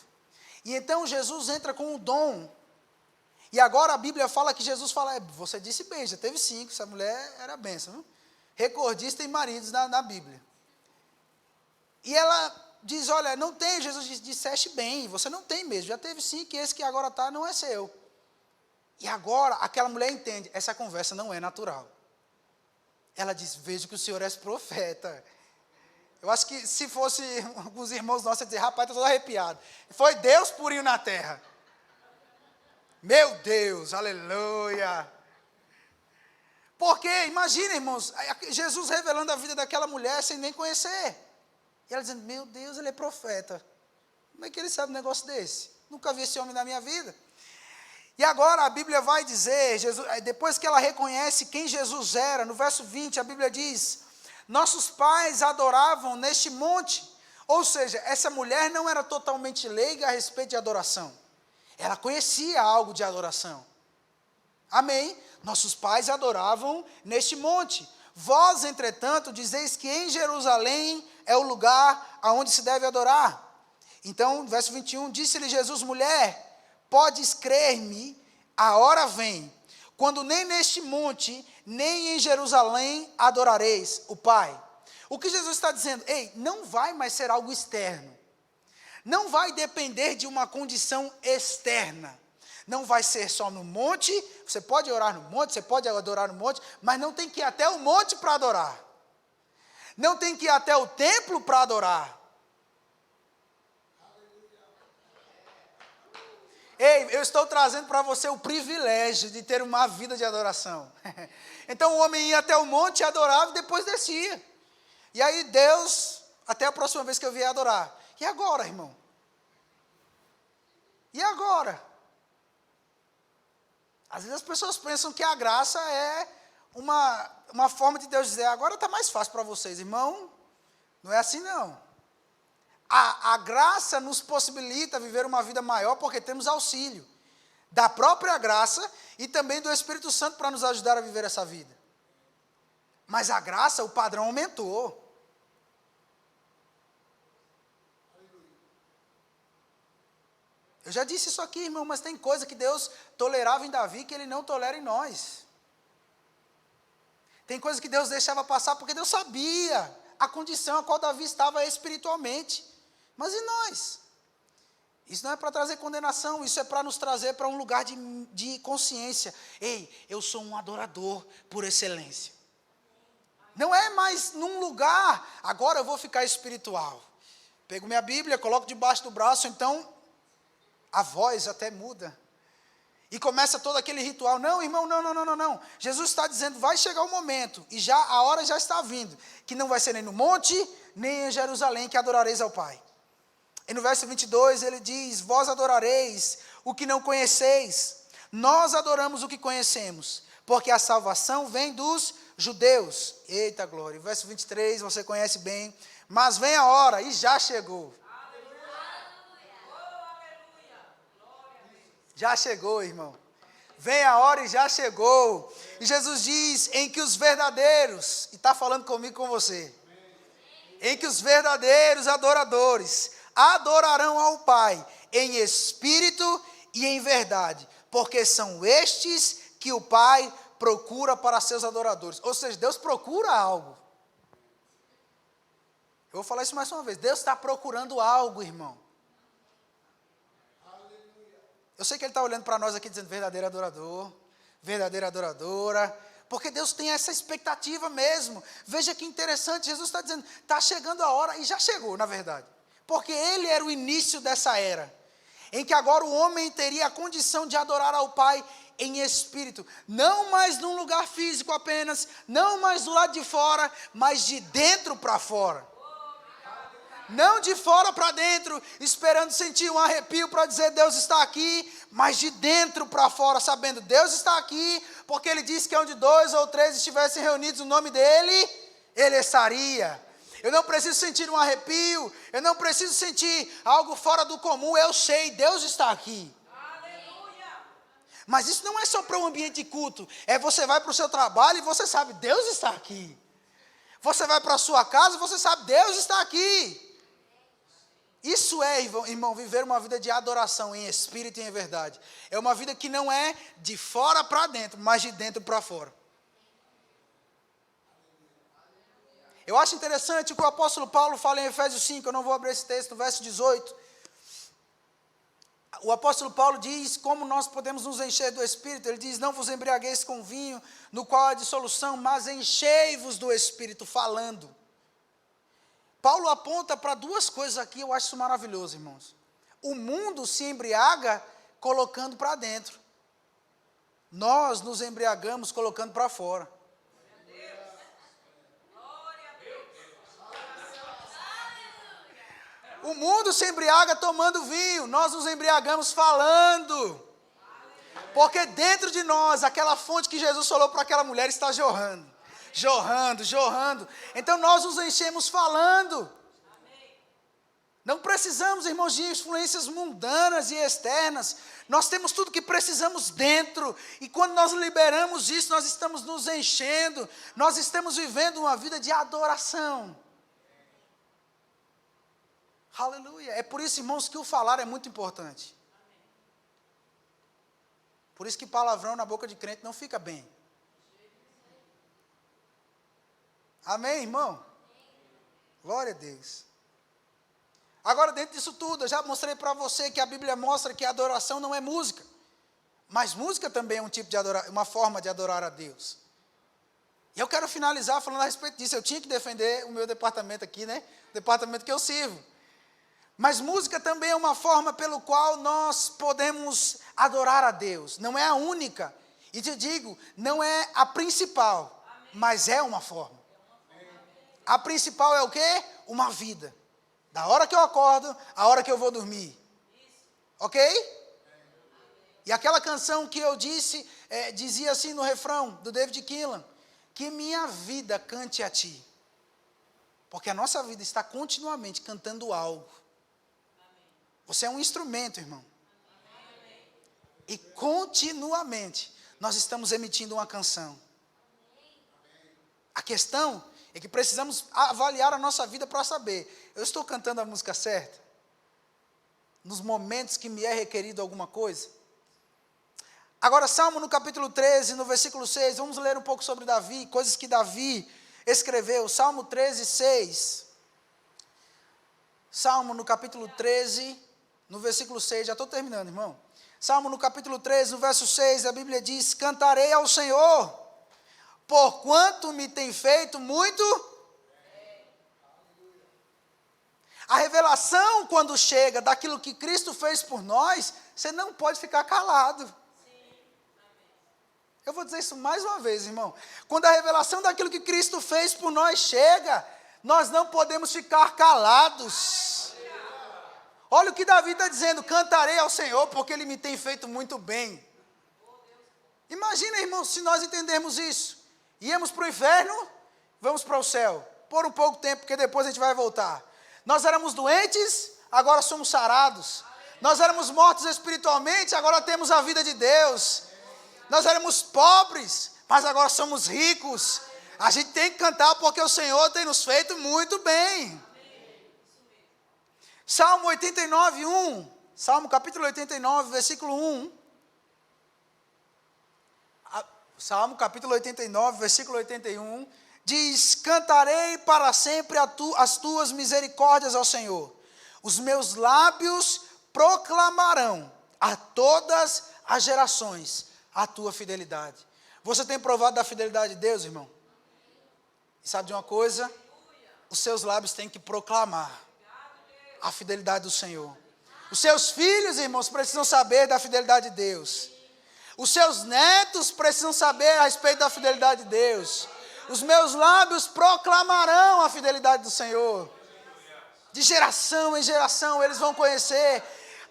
E então Jesus entra com o dom. E agora a Bíblia fala que Jesus fala, você disse bem, já teve 5, essa mulher era bênção, viu? Recordista em maridos na Bíblia. E ela diz, olha, não tem, Jesus diz, disseste bem, você não tem mesmo, já teve 5, e esse que agora está não é seu. E agora aquela mulher entende, essa conversa não é natural. Ela diz, vejo que o senhor é profeta. Eu acho que se fosse alguns irmãos nossos, ia dizer, rapaz, estou todo arrepiado. Foi Deus purinho na terra. Meu Deus, aleluia. Porque, imagina, irmãos, Jesus revelando a vida daquela mulher sem nem conhecer. E ela dizendo, meu Deus, ele é profeta. Como é que ele sabe um negócio desse? Nunca vi esse homem na minha vida. E agora a Bíblia vai dizer, depois que ela reconhece quem Jesus era, no verso 20, a Bíblia diz, nossos pais adoravam neste monte. Ou seja, essa mulher não era totalmente leiga a respeito de adoração. Ela conhecia algo de adoração. Amém? Nossos pais adoravam neste monte. Vós, entretanto, dizeis que em Jerusalém é o lugar aonde se deve adorar. Então, verso 21, disse-lhe Jesus, mulher, podes crer-me, a hora vem, quando nem neste monte, nem em Jerusalém adorareis o Pai. O que Jesus está dizendo? Ei, não vai mais ser algo externo. Não vai depender de uma condição externa. Não vai ser só no monte, você pode orar no monte, você pode adorar no monte, mas não tem que ir até o monte para adorar. Não tem que ir até o templo para adorar. Ei, eu estou trazendo para você o privilégio de ter uma vida de adoração. Então o homem ia até o monte, adorava e depois descia. E aí Deus, até a próxima vez que eu vier adorar. E agora, irmão? E agora? Às vezes as pessoas pensam que a graça é uma forma de Deus dizer, agora está mais fácil para vocês, irmão. Não é assim não. A graça nos possibilita viver uma vida maior porque temos auxílio da própria graça e também do Espírito Santo para nos ajudar a viver essa vida. Mas a graça, o padrão aumentou. Eu já disse isso aqui, irmão, mas tem coisa que Deus tolerava em Davi que Ele não tolera em nós. Tem coisa que Deus deixava passar porque Deus sabia a condição a qual Davi estava espiritualmente. Mas e nós? Isso não é para trazer condenação, isso é para nos trazer para um lugar de consciência. Ei, eu sou um adorador por excelência. Não é mais num lugar, agora eu vou ficar espiritual. Pego minha Bíblia, coloco debaixo do braço, então a voz até muda. E começa todo aquele ritual. Não, irmão, não. Jesus está dizendo, vai chegar o momento, e já a hora já está vindo, que não vai ser nem no monte, nem em Jerusalém que adorareis ao Pai. E no verso 22 ele diz, vós adorareis o que não conheceis, nós adoramos o que conhecemos, porque a salvação vem dos judeus. Eita glória, verso 23 você conhece bem, mas vem a hora, e já chegou. Já chegou, irmão. Vem a hora e já chegou. E Jesus diz, em que os verdadeiros, e está falando comigo com você, em que os verdadeiros adoradores adorarão ao Pai em espírito e em verdade, porque são estes que o Pai procura para seus adoradores. Ou seja, Deus procura algo. Eu vou falar isso mais uma vez. Deus está procurando algo, irmão. Eu sei que Ele está olhando para nós aqui dizendo verdadeiro adorador, verdadeira adoradora, porque Deus tem essa expectativa mesmo. Veja que interessante, Jesus está dizendo, está chegando a hora, e já chegou, na verdade. Porque Ele era o início dessa era, em que agora o homem teria a condição de adorar ao Pai em espírito, não mais num lugar físico apenas, não mais do lado de fora, mas de dentro para fora. Não de fora para dentro, esperando sentir um arrepio para dizer Deus está aqui, mas de dentro para fora, sabendo Deus está aqui, porque Ele disse que onde 2 ou 3 estivessem reunidos no nome dEle, Ele estaria. Eu não preciso sentir um arrepio, eu não preciso sentir algo fora do comum, eu sei, Deus está aqui. Aleluia. Mas isso não é só para um ambiente de culto, você vai para o seu trabalho e você sabe, Deus está aqui. Você vai para a sua casa e você sabe, Deus está aqui. Isso é, irmão, viver uma vida de adoração em espírito e em verdade. É uma vida que não é de fora para dentro, mas de dentro para fora. Eu acho interessante o que o apóstolo Paulo fala em Efésios 5, eu não vou abrir esse texto, no verso 18. O apóstolo Paulo diz como nós podemos nos encher do Espírito. Ele diz, não vos embriagueis com vinho, no qual há dissolução, mas enchei-vos do Espírito, falando. Paulo aponta para duas coisas aqui, eu acho isso maravilhoso, irmãos. O mundo se embriaga colocando para dentro. Nós nos embriagamos colocando para fora. O mundo se embriaga tomando vinho, nós nos embriagamos falando. Porque dentro de nós, aquela fonte que Jesus falou para aquela mulher está jorrando. Jorrando. Então nós nos enchemos falando. Não precisamos, irmãos, de influências mundanas e externas. Nós temos tudo que precisamos dentro. E quando nós liberamos isso, nós estamos nos enchendo. Nós estamos vivendo uma vida de adoração. Aleluia. É por isso, irmãos, que o falar é muito importante. Por isso que palavrão na boca de crente não fica bem. Amém, irmão? Glória a Deus. Agora, dentro disso tudo, eu já mostrei para você que a Bíblia mostra que a adoração não é música. Mas música também é um tipo de uma forma de adorar a Deus. E eu quero finalizar falando a respeito disso. Eu tinha que defender o meu departamento aqui, né? O departamento que eu sirvo. Mas música também é uma forma pelo qual nós podemos adorar a Deus. Não é a única. E te digo, não é a principal, mas é uma forma. A principal é o quê? Uma vida. Da hora que eu acordo, a hora que eu vou dormir. Ok? E aquela canção que eu disse, dizia assim no refrão, do David Keelan. que minha vida cante a ti. Porque a nossa vida está continuamente cantando algo. Você é um instrumento, irmão. E continuamente nós estamos emitindo uma canção. A questão é que precisamos avaliar a nossa vida para saber, eu estou cantando a música certa? Nos momentos que me é requerido alguma coisa? Agora, Salmo no capítulo 13, no versículo 6, vamos ler um pouco sobre Davi, coisas que Davi escreveu. Salmo 13, 6. Salmo no capítulo 13, no versículo 6, já estou terminando, irmão. Salmo no capítulo 13, no verso 6, a Bíblia diz: cantarei ao Senhor, porquanto me tem feito muito. A revelação, quando chega daquilo que Cristo fez por nós, você não pode ficar calado. Eu vou dizer isso mais uma vez, irmão. Quando a revelação daquilo que Cristo fez por nós chega, nós não podemos ficar calados. Olha o que Davi está dizendo: cantarei ao Senhor, porque Ele me tem feito muito bem. Imagina, irmão, se nós entendermos isso. Íamos para o inferno, vamos para o céu. Por um pouco tempo, porque depois a gente vai voltar. Nós éramos doentes, agora somos sarados. Nós éramos mortos espiritualmente, agora temos a vida de Deus. Nós éramos pobres, mas agora somos ricos. A gente tem que cantar porque o Senhor tem nos feito muito bem. Salmo 89, 1. Salmo capítulo 89, versículo 1. Salmo capítulo 89, versículo 81. Diz: cantarei para sempre as tuas misericórdias ao Senhor. Os meus lábios proclamarão a todas as gerações a tua fidelidade. Você tem provado da fidelidade de Deus, irmão? E sabe de uma coisa? Os seus lábios têm que proclamar a fidelidade do Senhor. Os seus filhos, irmãos, precisam saber da fidelidade de Deus. Os seus netos precisam saber a respeito da fidelidade de Deus. Os meus lábios proclamarão a fidelidade do Senhor. De geração em geração eles vão conhecer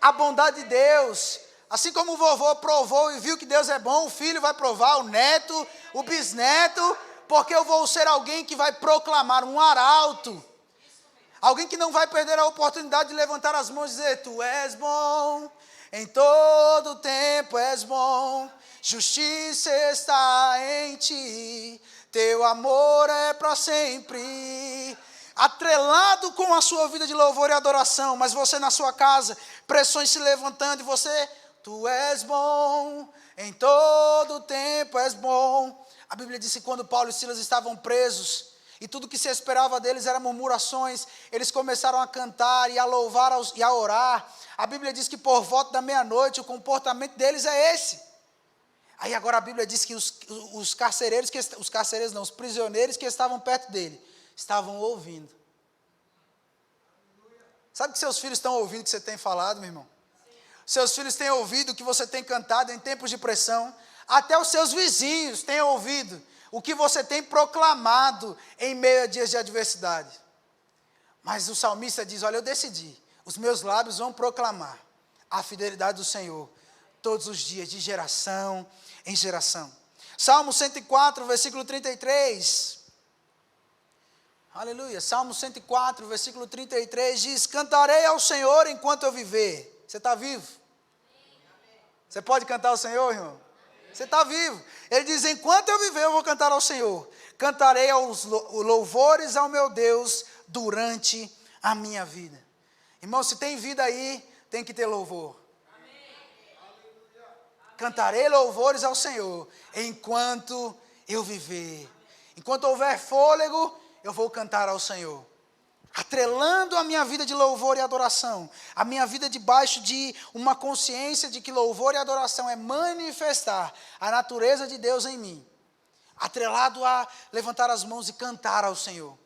a bondade de Deus. Assim como o vovô provou e viu que Deus é bom, o filho vai provar, o neto, o bisneto, porque eu vou ser alguém que vai proclamar, um arauto. Alguém que não vai perder a oportunidade de levantar as mãos e dizer: tu és bom, em todo tempo és bom, justiça está em ti, teu amor é para sempre. Atrelado com a sua vida de louvor e adoração, mas você na sua casa, pressões se levantando e você: tu és bom, em todo tempo és bom. A Bíblia diz que quando Paulo e Silas estavam presos, e tudo que se esperava deles era murmurações, eles começaram a cantar e a louvar e a orar. A Bíblia diz que por volta da meia-noite o comportamento deles é esse. Aí agora a Bíblia diz que os prisioneiros que estavam perto dele, estavam ouvindo. Sabe que seus filhos estão ouvindo o que você tem falado, meu irmão? Seus filhos têm ouvido o que você tem cantado em tempos de pressão. Até os seus vizinhos têm ouvido o que você tem proclamado em meio a dias de adversidade. Mas o salmista diz: olha, eu decidi, os meus lábios vão proclamar a fidelidade do Senhor todos os dias, de geração em geração. Salmo 104, versículo 33. Aleluia. Salmo 104, versículo 33 diz: cantarei ao Senhor enquanto eu viver. Você está vivo? Você pode cantar ao Senhor, irmão? Você está vivo. Ele diz: enquanto eu viver, eu vou cantar ao Senhor. Cantarei aos louvores ao meu Deus durante a minha vida. Irmão, se tem vida aí, tem que ter louvor. Cantarei louvores ao Senhor enquanto eu viver. Enquanto houver fôlego, eu vou cantar ao Senhor. Atrelando a minha vida de louvor e adoração, a minha vida debaixo de uma consciência de que louvor e adoração é manifestar a natureza de Deus em mim, atrelado a levantar as mãos e cantar ao Senhor.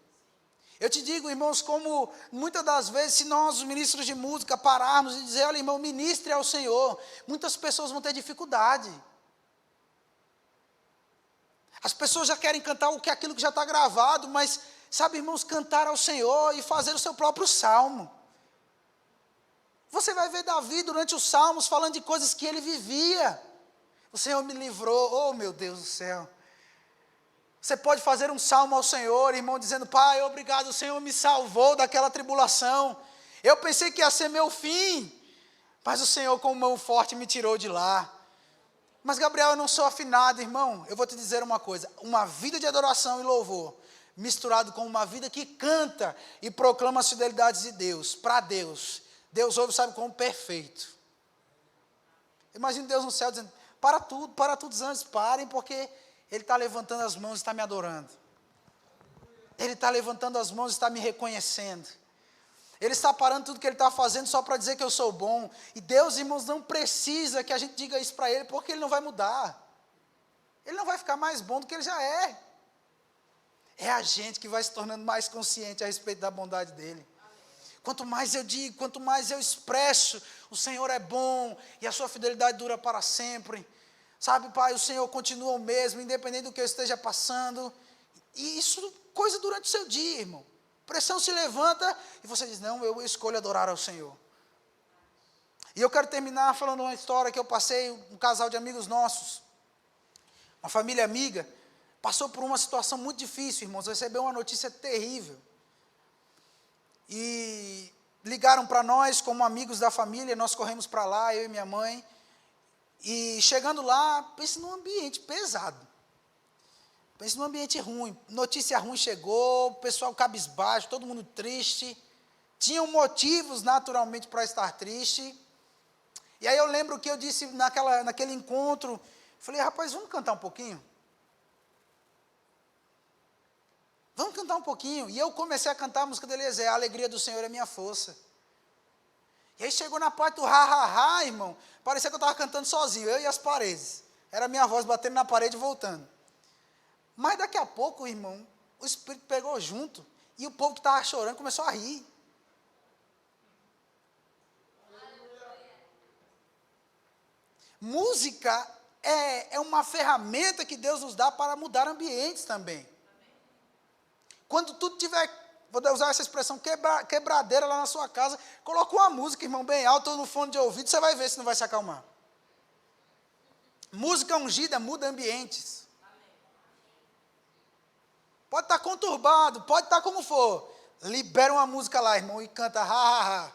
Eu te digo, irmãos, como muitas das vezes, se nós, os ministros de música, pararmos e dizer: olha, irmão, ministre ao Senhor, muitas pessoas vão ter dificuldade. As pessoas já querem cantar aquilo que já está gravado, mas sabe, irmãos, cantar ao Senhor e fazer o seu próprio salmo. Você vai ver Davi durante os salmos falando de coisas que ele vivia. O Senhor me livrou, oh meu Deus do céu. Você pode fazer um salmo ao Senhor, irmão, dizendo: Pai, obrigado, o Senhor me salvou daquela tribulação. Eu pensei que ia ser meu fim, mas o Senhor com mão forte me tirou de lá. Mas Gabriel, eu não sou afinado, irmão. Eu vou te dizer uma coisa: uma vida de adoração e louvor, misturado com uma vida que canta e proclama as fidelidades de Deus, para Deus. Deus ouve, sabe como? Perfeito. Imagina Deus no céu dizendo: para tudo, os anjos parem, porque Ele está levantando as mãos e está me adorando. Ele está levantando as mãos e está me reconhecendo. Ele está parando tudo que Ele está fazendo só para dizer que eu sou bom. E Deus, irmãos, não precisa que a gente diga isso para Ele, porque Ele não vai mudar. Ele não vai ficar mais bom do que Ele já é. É a gente que vai se tornando mais consciente a respeito da bondade dEle. Quanto mais eu digo, quanto mais eu expresso, o Senhor é bom e a sua fidelidade dura para sempre. Sabe, Pai, o Senhor continua o mesmo, independente do que eu esteja passando. E isso, coisa durante o seu dia, irmão. Pressão se levanta e você diz: não, eu escolho adorar ao Senhor. E eu quero terminar falando uma história que eu passei, um casal de amigos nossos, uma família amiga, passou por uma situação muito difícil, irmãos, recebeu uma notícia terrível. E ligaram para nós como amigos da família, nós corremos para lá, eu e minha mãe. E chegando lá, pense num ambiente pesado. Pense num ambiente ruim. Notícia ruim chegou, o pessoal cabisbaixo, todo mundo triste. Tinham motivos, naturalmente, para estar triste. E aí eu lembro que eu disse naquele encontro, falei: rapaz, vamos cantar um pouquinho? Vamos cantar um pouquinho. E eu comecei a cantar a música do Eliezer: a alegria do Senhor é minha força. E aí chegou na parte do ha, irmão, parecia que eu estava cantando sozinho, eu e as paredes. Era a minha voz batendo na parede e voltando. Mas daqui a pouco, irmão, o Espírito pegou junto, e o povo que estava chorando começou a rir. Música é uma ferramenta que Deus nos dá para mudar ambientes também. Quando tudo tiver, vou usar essa expressão, quebradeira lá na sua casa, coloca uma música, irmão, bem alta, ou no fone de ouvido, você vai ver se não vai se acalmar. Música ungida muda ambientes. Pode estar conturbado, pode estar como for. Libera uma música lá, irmão, e canta ha.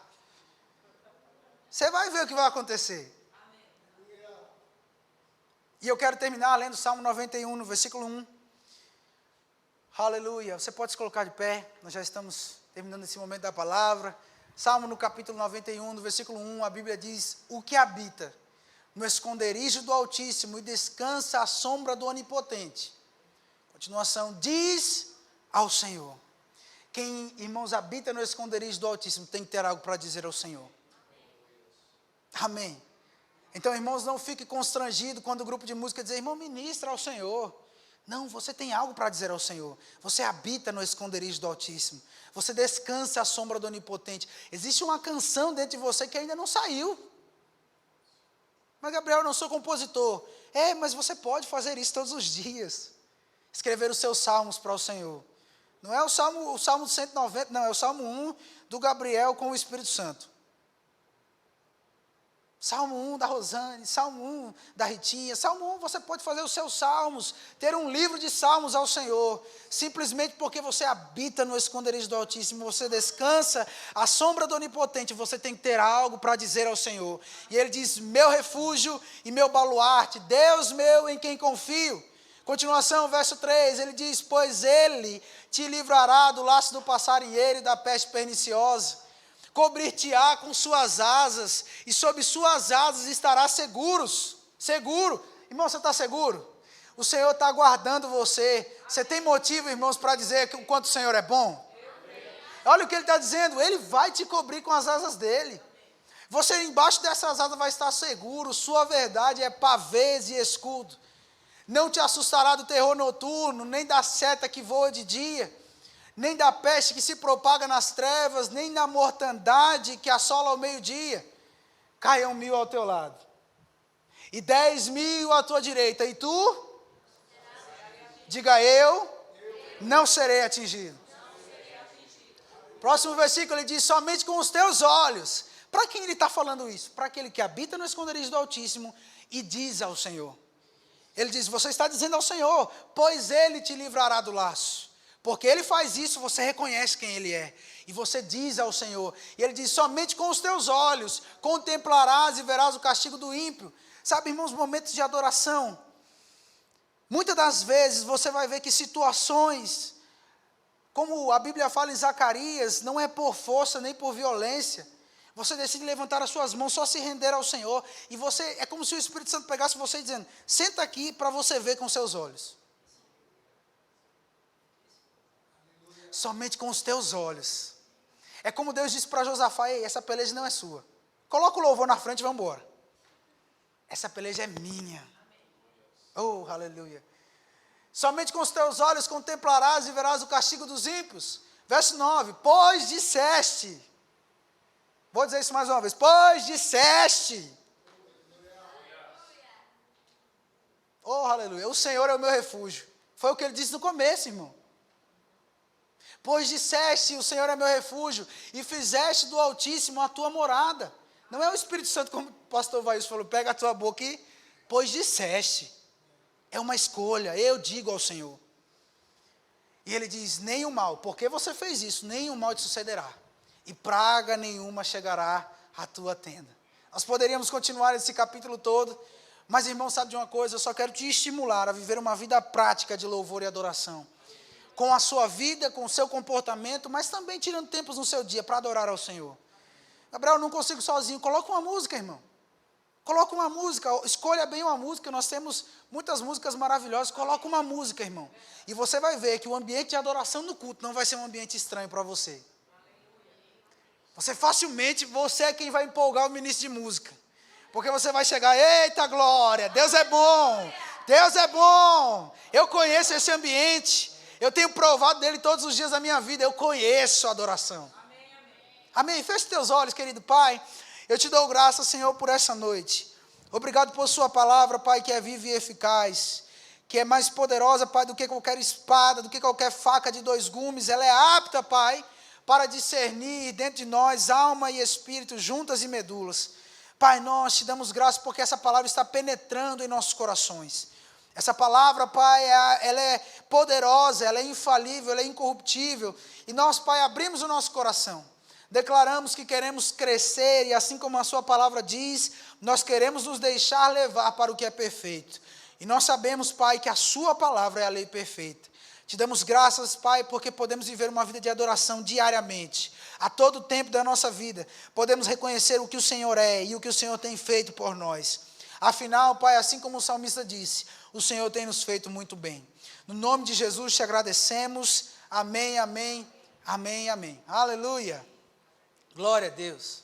Você vai ver o que vai acontecer. E eu quero terminar lendo o Salmo 91, no versículo 1. Aleluia. Você pode se colocar de pé, nós já estamos terminando esse momento da palavra. Salmo no capítulo 91, no versículo 1, a Bíblia diz: o que habita no esconderijo do Altíssimo e descansa à sombra do Onipotente. Continuação: diz ao Senhor. Quem, irmãos, habita no esconderijo do Altíssimo tem que ter algo para dizer ao Senhor. Amém. Então, irmãos, não fique constrangido quando o grupo de música dizer: irmão, ministra ao Senhor. Não, você tem algo para dizer ao Senhor. Você habita no esconderijo do Altíssimo. Você descansa à sombra do Onipotente. Existe uma canção dentro de você que ainda não saiu. Mas, Gabriel, eu não sou compositor. Mas você pode fazer isso todos os dias. Escrever os seus salmos para o Senhor. Não é o Salmo 190, não, é o Salmo 1 do Gabriel com o Espírito Santo. Salmo 1 da Rosane, Salmo 1 da Ritinha, Salmo 1, você pode fazer os seus salmos, ter um livro de salmos ao Senhor, simplesmente porque você habita no esconderijo do Altíssimo, você descansa à sombra do Onipotente, você tem que ter algo para dizer ao Senhor. E ele diz: meu refúgio e meu baluarte, Deus meu em quem confio. Continuação, verso 3, ele diz: pois ele te livrará do laço do passarinheiro e da peste perniciosa. Cobrir-te-á com suas asas, e sob suas asas estarás seguro. Irmão, você está seguro? O Senhor está guardando você. Você tem motivo, irmãos, para dizer o quanto o Senhor é bom? Olha o que ele está dizendo: ele vai te cobrir com as asas dele. Você embaixo dessas asas vai estar seguro, sua verdade é pavês e escudo. Não te assustará do terror noturno, nem da seta que voa de dia, nem da peste que se propaga nas trevas, nem da mortandade que assola ao meio-dia. Caiam 1.000 ao teu lado, e 10.000 à tua direita, e tu? Diga: eu não serei atingido. Próximo versículo, ele diz: somente com os teus olhos. Para quem ele está falando isso? Para aquele que habita no esconderijo do Altíssimo e diz ao Senhor. Ele diz, você está dizendo ao Senhor, pois Ele te livrará do laço. Porque Ele faz isso, você reconhece quem Ele é. E você diz ao Senhor. E Ele diz, somente com os teus olhos contemplarás e verás o castigo do ímpio. Sabe, irmãos, momentos de adoração. Muitas das vezes você vai ver que situações, como a Bíblia fala em Zacarias, não é por força nem por violência. Você decide levantar as suas mãos, só se render ao Senhor. E você, é como se o Espírito Santo pegasse você dizendo, senta aqui para você ver com seus olhos. Somente com os teus olhos. É como Deus disse para Josafá, ei, essa peleja não é sua. Coloca o louvor na frente e vamos embora. Essa peleja é minha. Oh, aleluia. Somente com os teus olhos contemplarás e verás o castigo dos ímpios. Verso 9, pois disseste. Vou dizer isso mais uma vez. Pois disseste. Oh, aleluia. O Senhor é o meu refúgio. Foi o que ele disse no começo, irmão. Pois disseste, o Senhor é meu refúgio, e fizeste do Altíssimo a tua morada. Não é o Espírito Santo, como o pastor Vaís falou, pega a tua boca e, pois disseste. É uma escolha, eu digo ao Senhor. E ele diz, nem o mal, porque você fez isso, nem o mal te sucederá. E praga nenhuma chegará à tua tenda. Nós poderíamos continuar esse capítulo todo, mas irmão, sabe de uma coisa? Eu só quero te estimular a viver uma vida prática de louvor e adoração. Com a sua vida, com o seu comportamento, mas também tirando tempos no seu dia para adorar ao Senhor. Gabriel, eu não consigo sozinho. Coloca uma música, irmão. Coloca uma música, escolha bem uma música. Nós temos muitas músicas maravilhosas. Coloca uma música, irmão. E você vai ver que o ambiente de adoração no culto não vai ser um ambiente estranho para você. Você é quem vai empolgar o ministro de música. Porque você vai chegar, eita glória, Deus é bom. Deus é bom. Eu conheço esse ambiente. Eu tenho provado dele todos os dias da minha vida. Eu conheço a adoração. Amém, amém. Amém. Feche teus olhos, querido Pai. Eu te dou graças, Senhor, por essa noite. Obrigado por sua palavra, Pai, que é viva e eficaz. Que é mais poderosa, Pai, do que qualquer espada, do que qualquer faca de 2 gumes. Ela é apta, Pai, para discernir dentro de nós alma e espírito, juntas e medulas. Pai, nós te damos graças porque essa palavra está penetrando em nossos corações. Essa palavra, Pai, ela é poderosa, ela é infalível, ela é incorruptível. E nós, Pai, abrimos o nosso coração. Declaramos que queremos crescer e assim como a sua palavra diz, nós queremos nos deixar levar para o que é perfeito. E nós sabemos, Pai, que a sua palavra é a lei perfeita. Te damos graças, Pai, porque podemos viver uma vida de adoração diariamente. A todo tempo da nossa vida, podemos reconhecer o que o Senhor é e o que o Senhor tem feito por nós. Afinal, Pai, assim como o salmista disse, o Senhor tem nos feito muito bem. No nome de Jesus te agradecemos. Amém, amém, amém, amém. Aleluia. Glória a Deus.